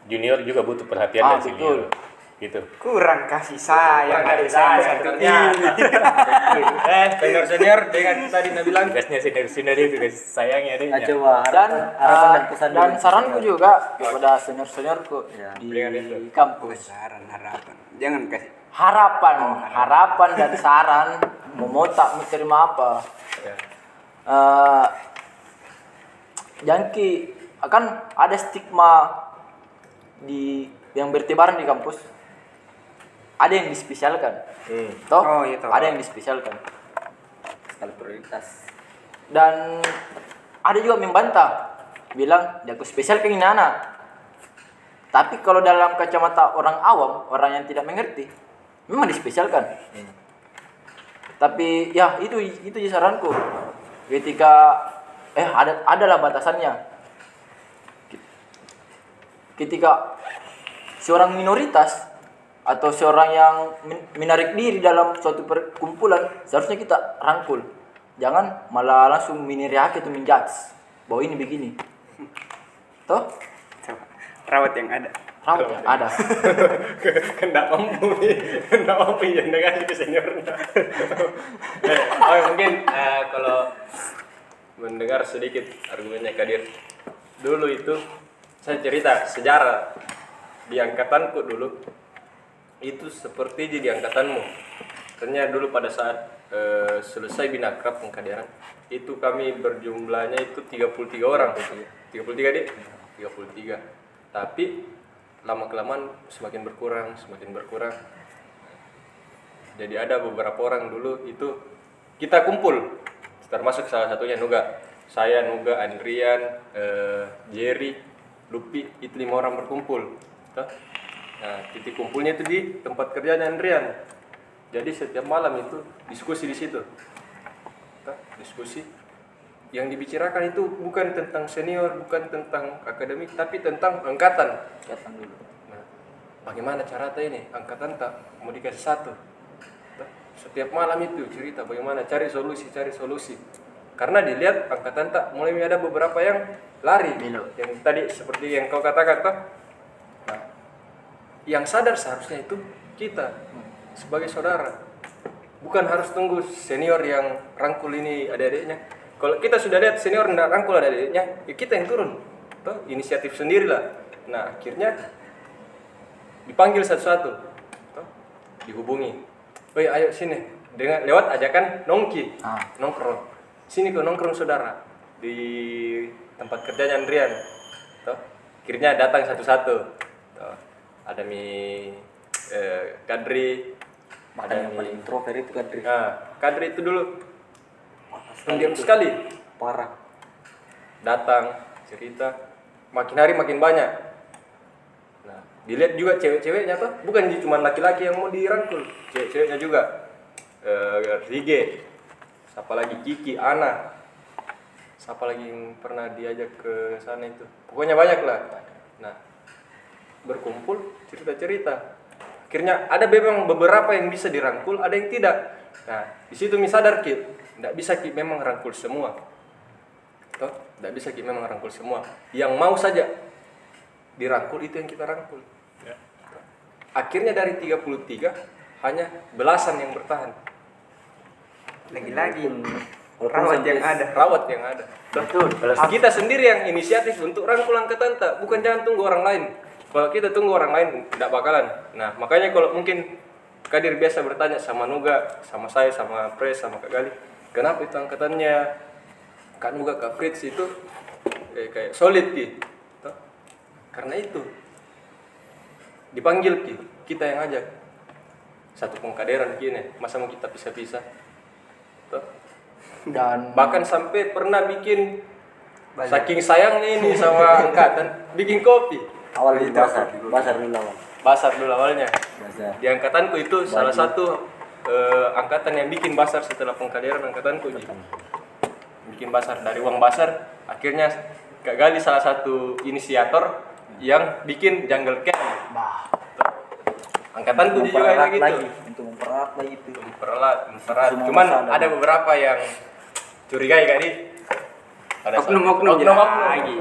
junior juga butuh perhatian dari Betul. senior. Gitu. Kurang kasih sayang adik saya satu Senior dengan tadi Nabi bilang Tugasnya senior itu guys, sayangnya Nah, adanya. coba Dan harapan dan pesan dan dulu. saranku juga kepada senior-seniorku Ya, di kampus. saran harapan jangan kasih Harapan dan saran mau tak mau terima apa. Jangki akan ada stigma yang bertebaran di kampus. Ada yang dispesialkan, toh? Oh, iya, toh. Ada yang dispesialkan. skala prioritas. Dan ada juga membantah, bilang jago spesial ke ini anak. Tapi kalau dalam kacamata orang awam, orang yang tidak mengerti, memang dispesialkan. Tapi ya itu saranku. Ketika adalah batasannya. Ketika seorang minoritas atau seorang yang menarik diri dalam suatu perkumpulan, seharusnya kita rangkul. Jangan malah langsung meneriaki atau menjudge bahwa ini begini. Toh? rawat yang ada. Rawat yang ada. Kena mampu ya dengan ke seniornya. Mungkin kalau mendengar sedikit argumennya Kadir, dulu itu Saya cerita sejarah di angkatanku dulu itu seperti di angkatanmu. Ternyata dulu pada saat selesai binakrab pengkaderan itu kami berjumlahnya itu 33 orang. 33 deh. 33. Tapi lama kelamaan semakin berkurang. Jadi ada beberapa orang dulu itu kita kumpul, termasuk salah satunya Nuga. Saya, Nuga, Andrian, Jerry, Lupi, itu 5 orang berkumpul. Toh? Nah, titik kumpulnya itu di tempat kerjanya Andrian. Jadi setiap malam itu diskusi di situ. Toh? Diskusi. Yang dibicarakan itu bukan tentang senior, bukan tentang akademik, tapi tentang angkatan. Nah, bagaimana cara ini? Angkatan tak mau dikasih satu. Setiap malam itu cerita bagaimana cari solusi. Karena dilihat angkatan tak mulai ada beberapa yang lari. Yang tadi seperti yang kau katakan toh. Nah, yang sadar seharusnya itu kita sebagai saudara. Bukan harus tunggu senior yang rangkul ini adik-adiknya. Kalau kita sudah lihat senior tidak rangkul adik-adiknya, ya kita yang turun. Toh, inisiatif sendirilah. Nah, akhirnya dipanggil satu-satu. Toh, dihubungi. Oh ya, ayo sini dengan lewat ajakan nongkrong. Sini kau nongkrong saudara di tempat kerjanya Andrian. Toh, akhirnya datang satu-satu. Toh, ada Kadri, Makanya yang paling introvert itu Kadri. Nah, Kadri itu dulu pendiam sekali. Parah. Datang cerita, makin hari makin banyak. Nah, dilihat juga cewek-ceweknya tuh, bukan cuma laki-laki yang mau dirangkul, cewek-ceweknya juga. Rige, siapa lagi Kiki, Ana, siapa lagi yang pernah diajak ke sana itu, pokoknya banyak lah. Nah, berkumpul cerita-cerita. Akhirnya ada memang beberapa yang bisa dirangkul, ada yang tidak. Nah, di situ sadar Ki, tidak bisa Ki memang rangkul semua. Toh, tidak bisa Ki memang rangkul semua. Yang mau saja dirangkul itu yang kita rangkul. Akhirnya dari 33 hanya belasan yang bertahan. Lagi-lagi rawat yang ada. Betul. Kita sendiri yang inisiatif untuk rangkul angkatan tak, bukan jangan tunggu orang lain. Kalau kita tunggu orang lain tidak bakalan. Nah, makanya kalau mungkin Kadir biasa bertanya sama Nuga, sama saya, sama Pres, sama Kak Gali, kenapa itu angkatannya Kak Nuga, Kak Fritz itu kayak solid Ki? Karena itu dipanggil Ki, kita yang ajak. Satu pengkaderan Ki ini, masa mau kita pisah-pisah? Dan Bahkan sampai pernah bikin saking sayangnya ini sama angkatan, bikin kopi. Awal di basar dulu awal. Basar dulu awalnya. Basar. Di angkatanku itu salah satu angkatan yang bikin basar setelah pengkaderan angkatanku. Bikin basar dari uang basar, akhirnya Kak Gali salah satu inisiator yang bikin jungle camp. Angkatanku juga kayak gitu. Untuk mempererat lagi itu. Mempererat. Semua Cuman masalah. ada beberapa yang curigai Kak Di. Ada Oknum-oknum lagi.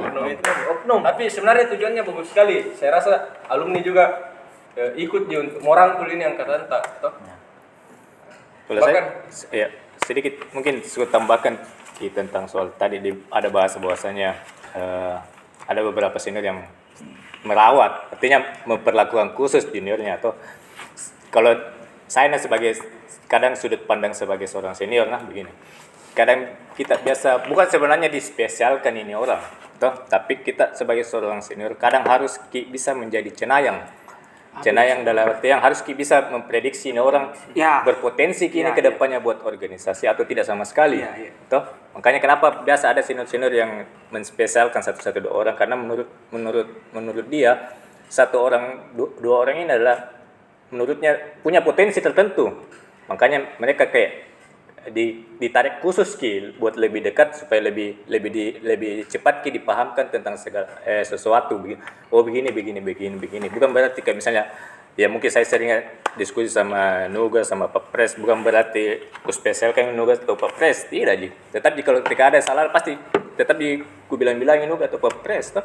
Oknum. Tapi sebenarnya tujuannya bagus sekali. Saya rasa alumni juga ikut untuk merangkul ini angkatan tak. Toh? Kalau saya sedikit mungkin saya tambahkan tentang soal tadi ada bahasa bahwasanya ada beberapa senior yang merawat, artinya memperlakukan khusus juniornya. Atau kalau saya sebagai kadang sudut pandang sebagai seorang senior begini, kadang kita biasa bukan sebenarnya dispesialkan ini orang, tapi kita sebagai seorang senior kadang harus bisa menjadi cenayang dalam arti yang harus bisa memprediksi ini orang berpotensi kini ke depannya buat organisasi atau tidak sama sekali. Toh? Makanya kenapa biasa ada senior-senior yang menspesialkan satu dua orang, karena menurut dia dua orang ini adalah menurutnya punya potensi tertentu. Makanya mereka kayak ditarik khusus buat lebih dekat supaya lebih cepat dipahamkan tentang segala sesuatu. Begini. Bukan berarti kayak misalnya ya mungkin saya sering diskusi sama Nuga sama Pak Pres, bukan berarti aku spesialkan Nuga atau Pak Pres, tidak ji. Tetap kalau ketika ada salah pasti tetap ku bilangin Nuga atau Pak Pres toh.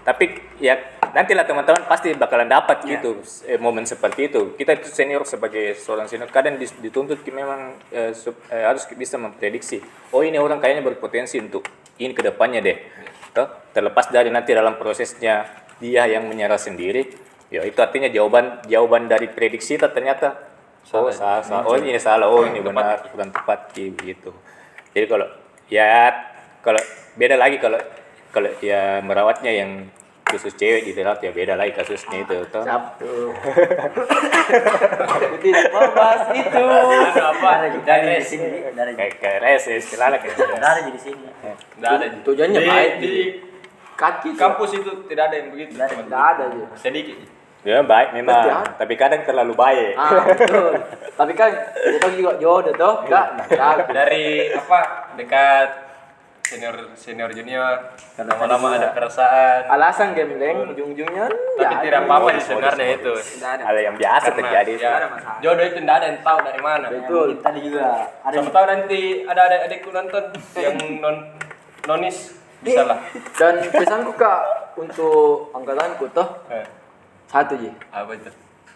Tapi ya nantilah teman-teman pasti bakalan dapat gitu momen seperti itu. Kita itu senior, sebagai seorang senior kadang dituntut memang harus bisa memprediksi. Oh ini orang kayaknya berpotensi untuk ini kedepannya deh. toh terlepas dari nanti dalam prosesnya dia yang menyerah sendiri, ya itu artinya jawaban dari prediksi itu ternyata salah, oh ini salah, oh ini benar, bukan tepat begitu. Jadi kalau beda lagi kalau ya merawatnya yang khusus cewek dirawat ya beda lagi kasusnya itu toh. Sabtu. Aku tidak mau bahas itu. Dari di sini, dari Kayak res ya istilahnya kayak res. dari di sini. Tidak ada. Tujuannya Di- baik. di Kaki kampus itu tidak ada yang begitu. tidak ada aja. Sedikit. Ya baik Pasti memang, ada. tapi kadang terlalu baik. Betul. Tapi kan kita juga jodoh toh, enggak ragu. Dari dekat senior junior, lama-lama ada perasaan. Alasan gembeng ujung-ujungnya Tapi ya tidak apa-apa sebenarnya itu. Tidak ada. Hal yang biasa Karena, terjadi. ya, jodoh itu tidak ada yang tahu dari mana. Betul. Mungkin tadi juga ada Siapa tahu nanti ada adik-adikku nonton yang nonis bisa lah. Dan pesanku Kak untuk angkatanku toh satu aja. Apa itu?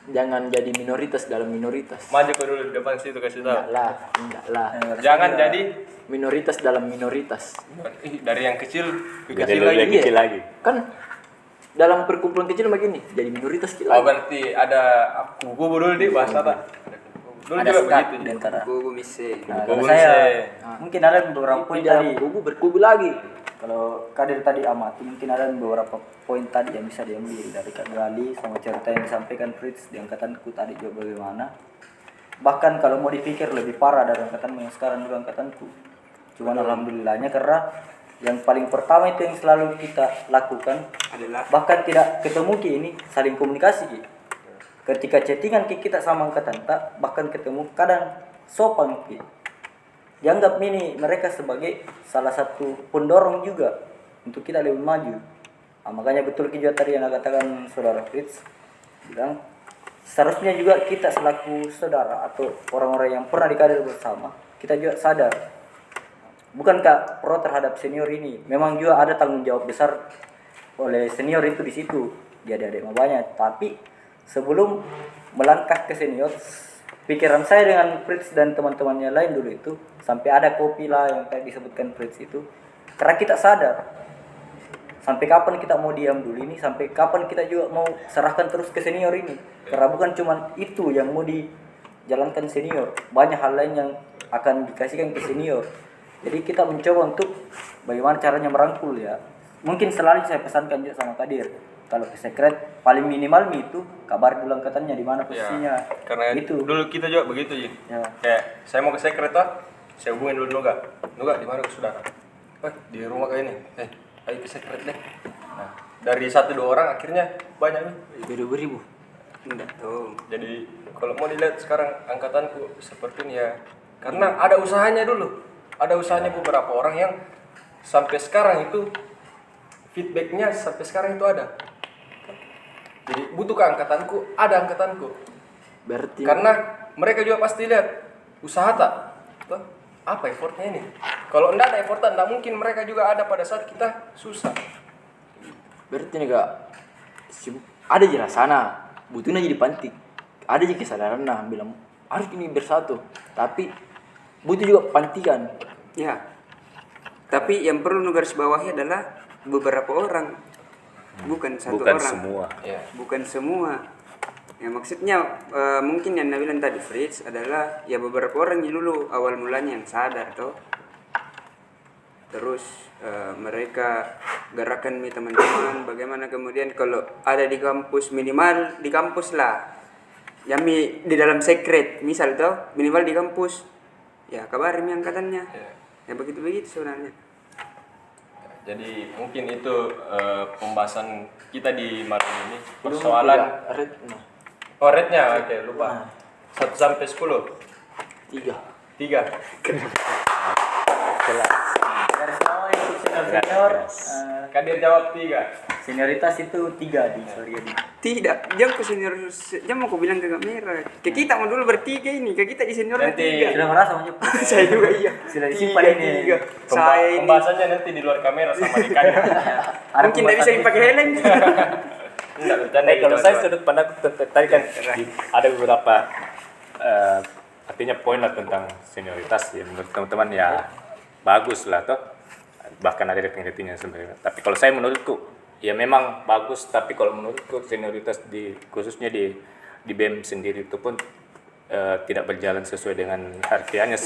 Jangan jadi minoritas dalam minoritas. Maju ke dulu di depan situ kasih tahu. Enggak lah. Jangan jadi Minoritas dalam minoritas. dari yang kecil ke Jadi kecil lebih lagi. kecil lagi. Kan dalam perkumpulan kecil begini, jadi minoritas kita. Oh berarti ada kubu dulu di bahasa tak? Dulu ada juga sekat begitu. di antara. Kubu mise. Nah, Kubu kalau saya saya. mungkin ada beberapa poin Di dalam tadi. kubu berkubu lagi. Kalau Kadir tadi amati, mungkin ada beberapa poin tadi yang bisa diambil dari Kak Gali sama cerita yang disampaikan Fritz di angkatanku tadi juga bagaimana. Bahkan kalau mau dipikir lebih parah dari angkatanmu yang sekarang juga angkatanku. Cuman alhamdulillahnya karena yang paling pertama itu yang selalu kita lakukan Adalah bahkan tidak ketemu Ki ini saling komunikasi Ki. Ketika chattingan Ki kita sama angkatan tak bahkan ketemu kadang sopan Ki. Dianggap ini mereka sebagai salah satu pendorong juga untuk kita lebih maju. Nah, makanya betul Ki juga tadi yang katakan saudara Fritz bilang seharusnya juga kita selaku saudara atau orang-orang yang pernah dikader bersama kita juga sadar bukankah pro terhadap senior ini memang juga ada tanggung jawab besar oleh senior itu di situ dia adik mabanya, tapi sebelum melangkah ke senior pikiran saya dengan Fritz dan teman-temannya lain dulu itu sampai ada kopi lah yang tadi disebutkan Fritz itu karena kita sadar sampai kapan kita mau diam dulu ini, sampai kapan kita juga mau serahkan terus ke senior ini karena bukan cuma itu yang mau dijalankan senior, banyak hal lain yang akan dikasihkan ke senior. Jadi kita mencoba untuk bagaimana caranya merangkul ya. Mungkin selalu saya pesankan juga sama Kadir. Kalau ke sekret paling minimal itu kabar dulu angkatannya di mana posisinya. Karena itu. dulu kita juga begitu Ji. Ya. Kayak saya mau ke sekret toh, saya hubungin dulu Nuga. Nuga di mana ke saudara? Di rumah kayak ini. Ayo ke sekret deh. Nah, dari 1-2 orang akhirnya banyak nih. Beribu-ribu. enggak tahu. Jadi kalau mau dilihat sekarang angkatanku seperti ini ya, karena ada usahanya dulu. Ada usahanya beberapa orang yang sampai sekarang itu feedbacknya sampai sekarang itu ada. Jadi butuh ke angkatanku, ada angkatanku. Berarti Karena mereka juga pasti lihat usaha tak, tuh, apa effortnya ini. Kalau enggak ada effort, enggak mungkin mereka juga ada pada saat kita susah. berarti nih Kak. Ada aja sana, butuhnya jadi pantik. Ada aja kesadaran nah bilang harus ini bersatu. Tapi butuh juga pantikan. Ya. Tapi yang perlu garis bawahi adalah beberapa orang. Bukan satu Bukan orang. semua. Ya. Bukan semua. Ya maksudnya mungkin yang Nabilan tadi Fritz adalah ya beberapa orang dulu awal mulanya yang sadar toh. Terus mereka gerakan nih teman-teman bagaimana kemudian kalau ada di kampus minimal di kampus lah. Yami di dalam sekret misal toh minimal di kampus. Ya kabarin mi angkatannya. Ya begitu-begitu sebenarnya. Jadi mungkin itu pembahasan kita di malam ini. Persoalan oh rate-nya oke lupa. 1 sampai 10. 3. 3. Garis bawah untuk senior Kadir jawab 3. senioritas itu 3 di Soriadi. Tidak, jangan ke senior, jangan mau aku bilang ke kamera. Ke kita mau dulu bertiga ini, ke kita di senior Nanti- 3. Sudah merasa Mas? Saya juga iya. Sudah disimpan ini. Saya ini Pembahasannya nanti di luar kamera sama di Kadir. mungkin tidak bisa dipakai helm. Enggak bercanda Kalau gitu, saya teman-teman. sudut pandang tadi kan ada beberapa artinya poin lah tentang senioritas ya menurut teman-teman ya bagus lah toh. bahkan ada rating-ratingnya sebenarnya. Tapi kalau saya menurutku ya memang bagus, tapi kalau menurutku senioritas khususnya di BEM sendiri itu pun tidak berjalan sesuai dengan harfiahnya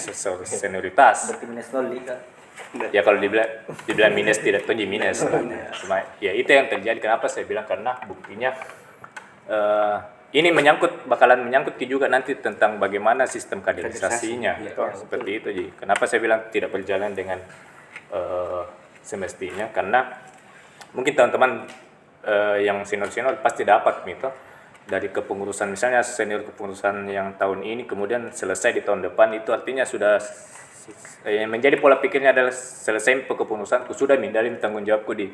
senioritas. Berarti minus 0 kan. Ya kalau dibilang minus tidak tunjuk minus. Cuma ya itu yang terjadi. Kenapa saya bilang, karena buktinya ini bakalan menyangkut juga nanti tentang bagaimana sistem kaderisasinya. Seperti itu. Jadi kenapa saya bilang tidak berjalan dengan semestinya, karena mungkin teman-teman yang senior pasti dapat gitu dari kepengurusan, misalnya senior kepengurusan yang tahun ini kemudian selesai di tahun depan, itu artinya sudah yang menjadi pola pikirnya adalah selesai kepengurusanku, sudah mindalin tanggung jawabku di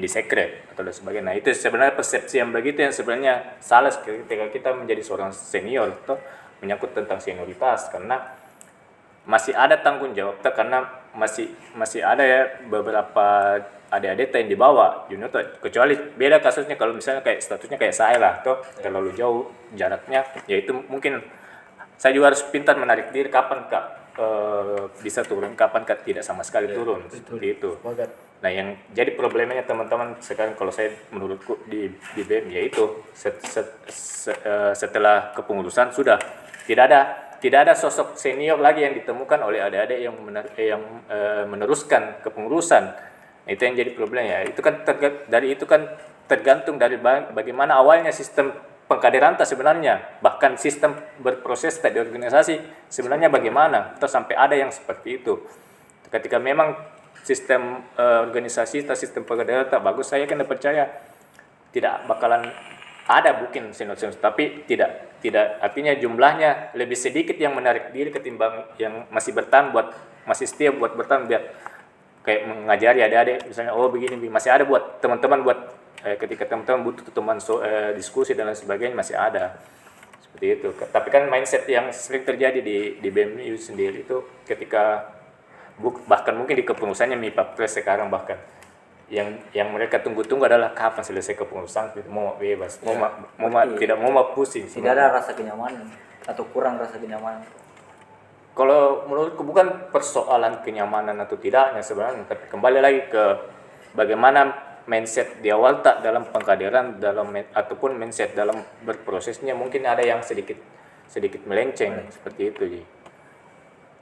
sekret atau dan sebagainya. Nah itu sebenarnya persepsi yang begitu yang sebenarnya salah ketika kita menjadi seorang senior itu menyangkut tentang senioritas, karena masih ada tanggung jawab karena masih ada ya beberapa adik-adik yang dibawa junior tuh, kecuali beda kasusnya kalau misalnya kayak statusnya kayak saya lah tuh terlalu jauh jaraknya, yaitu mungkin saya juga harus pintar menarik diri kapan Kak bisa turun, kapan Kak tidak sama sekali turun, seperti itu. Nah yang jadi problemnya teman-teman sekarang kalau saya menurutku di BEM yaitu setelah kepengurusan sudah tidak ada sosok senior lagi yang ditemukan oleh adik-adik yang meneruskan kepengurusan. Itu yang jadi problemnya. Itu kan tergantung dari bagaimana awalnya sistem pengkaderan sebenarnya, bahkan sistem berproses di organisasi sebenarnya bagaimana, atau sampai ada yang seperti itu. Ketika memang sistem organisasi atau sistem pengkaderan tak bagus, saya kan percaya tidak bakalan ada mungkin senior-senior, tapi tidak artinya jumlahnya lebih sedikit yang menarik diri ketimbang yang masih bertahan masih setia buat bertahan biar kayak mengajari adik-adik misalnya begini masih ada buat teman-teman ketika teman-teman butuh teman diskusi dan lain sebagainya masih ada seperti itu. Tapi kan mindset yang sering terjadi di BEM itu sendiri itu ketika bahkan mungkin di kepengurusannya MIPA Pres sekarang bahkan yang mereka tunggu-tunggu adalah kapan selesai kepengurusan, mau bebas, tidak mau pusing. Tidak ada rasa kenyamanan atau kurang rasa kenyamanan. Kalau menurutku bukan persoalan kenyamanan atau tidaknya sebenarnya, tapi kembali lagi ke bagaimana mindset di awal tak dalam pengkaderan ataupun mindset dalam berprosesnya mungkin ada yang sedikit melenceng seperti itu.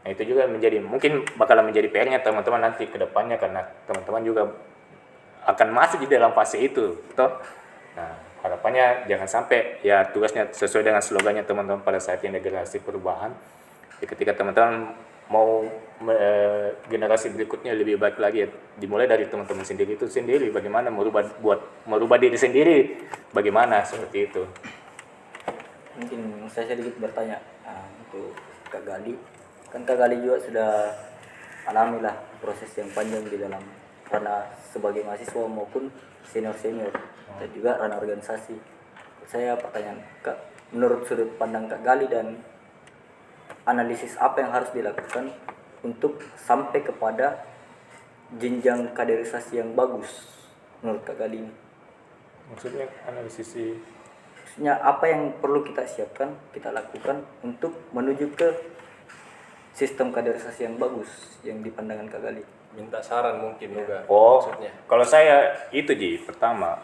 Nah itu juga mungkin bakalan menjadi PR-nya teman-teman nanti ke depannya, karena teman-teman juga akan masuk di dalam fase itu, toh. Nah, harapannya jangan sampai ya tugasnya sesuai dengan slogannya teman-teman pada saat ini generasi perubahan. Jadi ketika teman-teman mau generasi berikutnya lebih baik lagi ya, dimulai dari teman-teman sendiri itu sendiri, bagaimana merubah diri sendiri, bagaimana seperti itu. Mungkin saya sedikit bertanya untuk Kak Gali, kan Kak Gali juga sudah alami lah proses yang panjang di dalam ranah sebagai mahasiswa maupun senior dan juga ranah organisasi. Saya pertanyaan Kak, menurut sudut pandang Kak Gali dan analisis apa yang harus dilakukan untuk sampai kepada jenjang kaderisasi yang bagus menurut Kak Gali ini? Maksudnya Maksudnya apa yang perlu kita siapkan, kita lakukan untuk menuju ke sistem kaderisasi yang bagus yang dipandangkan Kak Gali? Minta saran mungkin juga maksudnya. Kalau saya itu pertama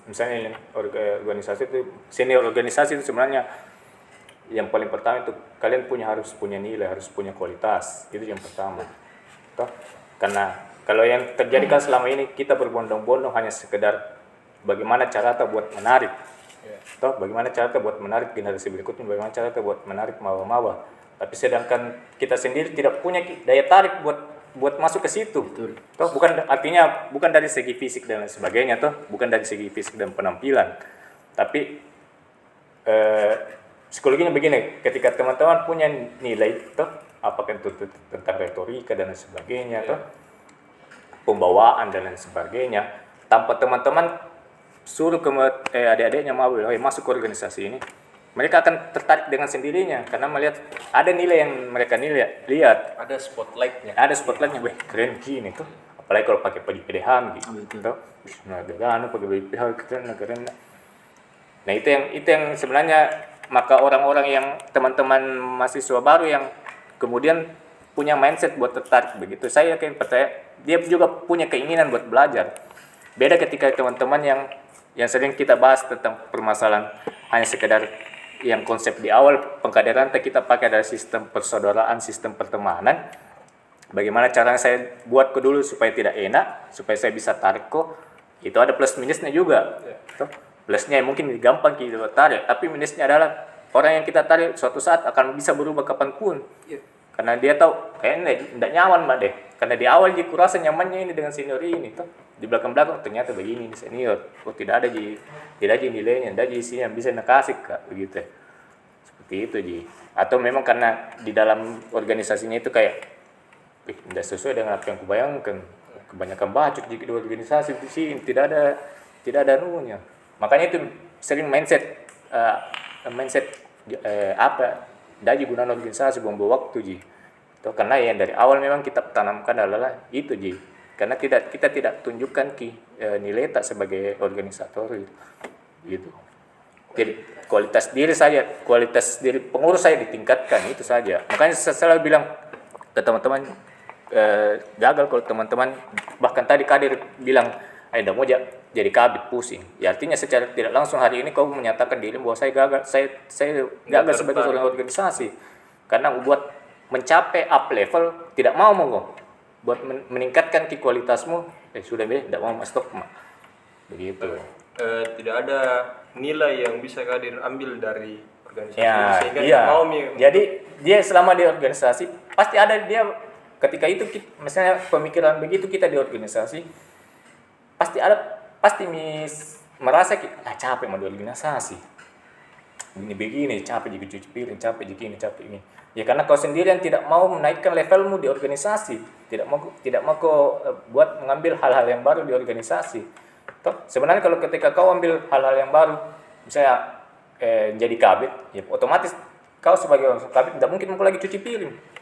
misalnya organisasi itu senior organisasi itu sebenarnya yang paling pertama itu kalian harus punya nilai, harus punya kualitas, itu yang pertama. Toh? Karena kalau yang terjadi kan selama ini kita berbondong-bondong hanya sekedar bagaimana cara kita buat menarik, toh bagaimana cara kita buat menarik generasi berikutnya, bagaimana cara kita buat menarik mawa-mawa. Tapi sedangkan kita sendiri tidak punya daya tarik buat masuk ke situ. Betul. Toh bukan dari segi fisik dan lain sebagainya, toh bukan dari segi fisik dan penampilan. Tapi psikologinya begini, ketika teman-teman punya nilai, toh apakah itu tentang retorika dan lain sebagainya, toh pembawaan dan lain sebagainya, tanpa teman-teman suruh ke adik-adiknya mau masuk ke organisasi ini, mereka akan tertarik dengan sendirinya karena melihat ada nilai yang mereka lihat, ada spotlightnya, weh keren gini tuh, apalagi kalau pakai baju PDH gitu, tuh pakai baju PDH keren. Nah itu yang sebenarnya maka orang-orang yang teman-teman mahasiswa baru yang kemudian punya mindset buat tertarik begitu. Saya yakin percaya dia juga punya keinginan buat belajar. Beda ketika teman-teman yang sering kita bahas tentang permasalahan hanya sekedar yang konsep di awal pengkaderan kita pakai dari sistem persaudaraan, sistem pertemanan. Bagaimana caranya saya buat ke dulu supaya tidak enak, supaya saya bisa tarik kok. Itu ada plus minusnya juga. Plusnya mungkin gampang kita tarik, tapi minusnya adalah orang yang kita tarik suatu saat akan bisa berubah kapanpun. Karena dia tahu kayaknya tidak nyaman mbak deh. Karena di awal dia kurasa nyamannya ini dengan senior ini tuh. Di belakang ternyata begini di senior. Oh tidak ada nilainya, tidak ada isinya yang bisa nakasih kak begitu. Seperti itu ji. Atau memang karena di dalam organisasinya itu kayak tidak sesuai dengan apa yang kubayangkan. Kebanyakan bacot di organisasi di sini tidak ada nunya. Makanya itu sering mindset apa dari gunaan organisasi buang waktu ji. Tuh, karena yang dari awal memang kita tanamkan adalah itu ji. Karena kita tidak tunjukkan nilai tak sebagai organisator gitu. Jadi kualitas diri pengurus saya ditingkatkan itu saja. Makanya saya selalu bilang ke teman-teman gagal kalau teman-teman bahkan tadi kadir bilang tidak mau jadi kabit pusing. Ya artinya secara tidak langsung hari ini kau menyatakan diri bahwa saya gagal. Saya gagal sebagai seorang organisasi karena buat mencapai up level tidak mau buat meningkatkan kualitasmu sudah tidak mau stop begitu. Tidak ada nilai yang bisa kadir ambil dari organisasi sehingga iya. mau Jadi dia selama di organisasi pasti ada dia ketika itu misalnya pemikiran begitu kita di organisasi pasti merasa capek mau di organisasi begini capek juga cuci piring capek ini ya karena kau sendiri yang tidak mau menaikkan levelmu di organisasi tidak mau kau buat mengambil hal-hal yang baru di organisasi. Toh sebenarnya kalau ketika kau ambil hal-hal yang baru misalnya jadi kabit ya otomatis kau sebagai orang kabit tidak mungkin mau lagi cuci piring.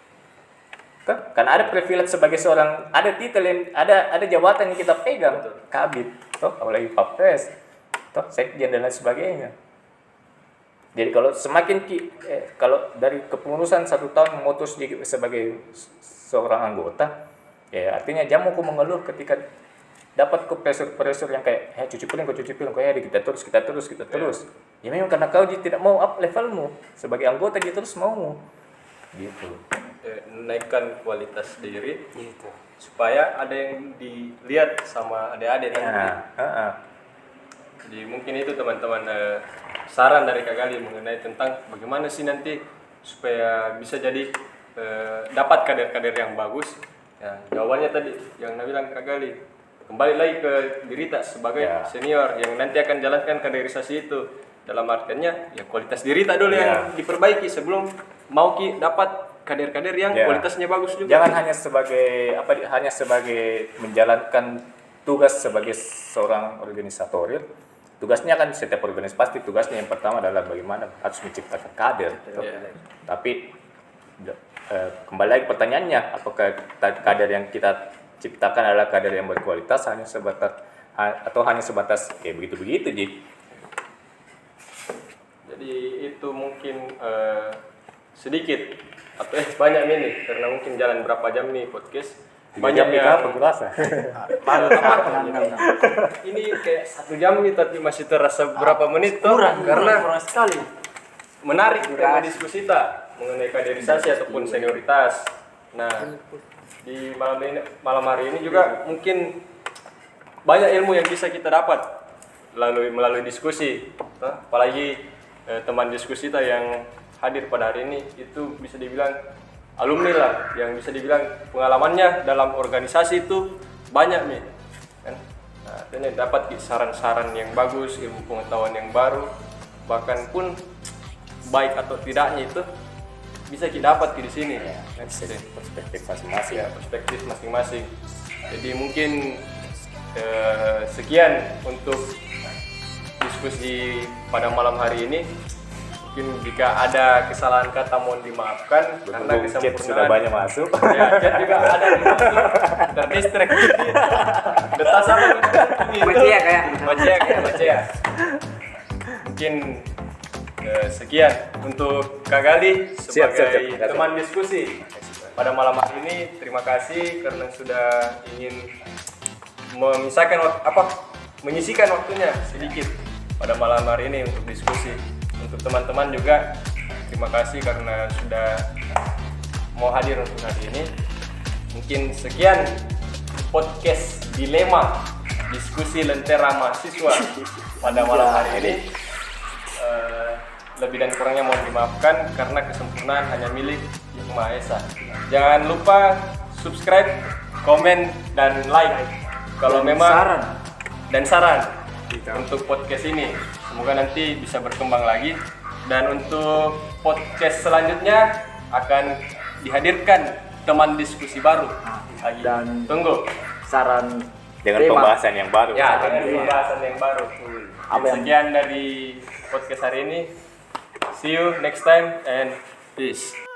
Karena ada privilege sebagai seorang, ada titel yang ada jabatan yang kita pegang, kabit, toh apalagi papres, toh sekjen dan lain sebagainya. Jadi kalau kalau dari kepengurusan 1 tahun memutus sebagai seorang anggota, ya artinya jamu ku mengeluh ketika dapat ke pressure yang kayak cuci piring kayak kita terus. Ya memang karena kau tidak mau up levelmu sebagai anggota dia terus mau gitu. Naikkan kualitas diri supaya ada yang dilihat sama adik-adik nanti. Jadi mungkin itu teman-teman saran dari Kak Gali mengenai tentang bagaimana sih nanti supaya bisa jadi dapat kader-kader yang bagus. Ya, jawabannya tadi yang bilang Kak Gali, kembali lagi ke diri tak sebagai senior yang nanti akan jalankan kaderisasi itu. Dalam artinya ya kualitas diri tak dulu yang diperbaiki sebelum mau dapat kader-kader yang kualitasnya bagus juga. Jangan hanya sebagai menjalankan tugas sebagai seorang organisator. Tugasnya kan setiap organisasi pasti tugasnya yang pertama adalah bagaimana harus menciptakan kader. Tapi kembali lagi pertanyaannya, apakah kader yang kita ciptakan adalah kader yang berkualitas hanya sebatas begitu-begitu ji. Jadi itu mungkin sedikit atau banyak nih karena mungkin jalan berapa jam nih podcast banyak ya penjelasan. Ini kayak 1 jam nih tapi masih terasa berapa menit tuh karena kurang sekali menarik tema diskusi kita mengenai kaderisasi ataupun senioritas. Nah di malam hari ini juga mungkin banyak ilmu yang bisa kita dapat melalui diskusi, apalagi teman diskusi kita yang hadir pada hari ini itu bisa dibilang alumni lah, yang bisa dibilang pengalamannya dalam organisasi itu banyak nih kan. Nah, dan dapat saran-saran yang bagus, ilmu pengetahuan yang baru, bahkan pun baik atau tidaknya itu bisa kita dapat di sini. Perspektif masing-masing. Ya, perspektif masing-masing. Jadi mungkin sekian untuk diskusi pada malam hari ini. Mungkin jika ada kesalahan kata mohon dimaafkan karena kesempurnaan sudah banyak masuk. Ya, chat juga ada yang masuk. Terdistract. Detas apa ini? Baca. Mungkin sekian untuk Kak Gali sebagai teman diskusi. pada malam hari ini terima kasih karena sudah ingin menyisikan waktunya sedikit pada malam hari ini untuk diskusi. Untuk teman-teman juga terima kasih karena sudah mau hadir untuk hari ini. Mungkin sekian podcast Dilema diskusi Lentera Mahasiswa pada malam hari ini. Lebih dan kurangnya mohon dimaafkan karena kesempurnaan hanya milik Yang Maha Esa. Jangan lupa subscribe, komen, dan like kalau memang saran untuk podcast ini. Semoga nanti bisa berkembang lagi, dan untuk podcast selanjutnya akan dihadirkan teman diskusi baru lagi. Dan Tunggu saran Dengan tema. pembahasan yang baru. ya dengan pembahasan yang baru. Apa yang- Sekian dari podcast hari ini. See you next time and peace.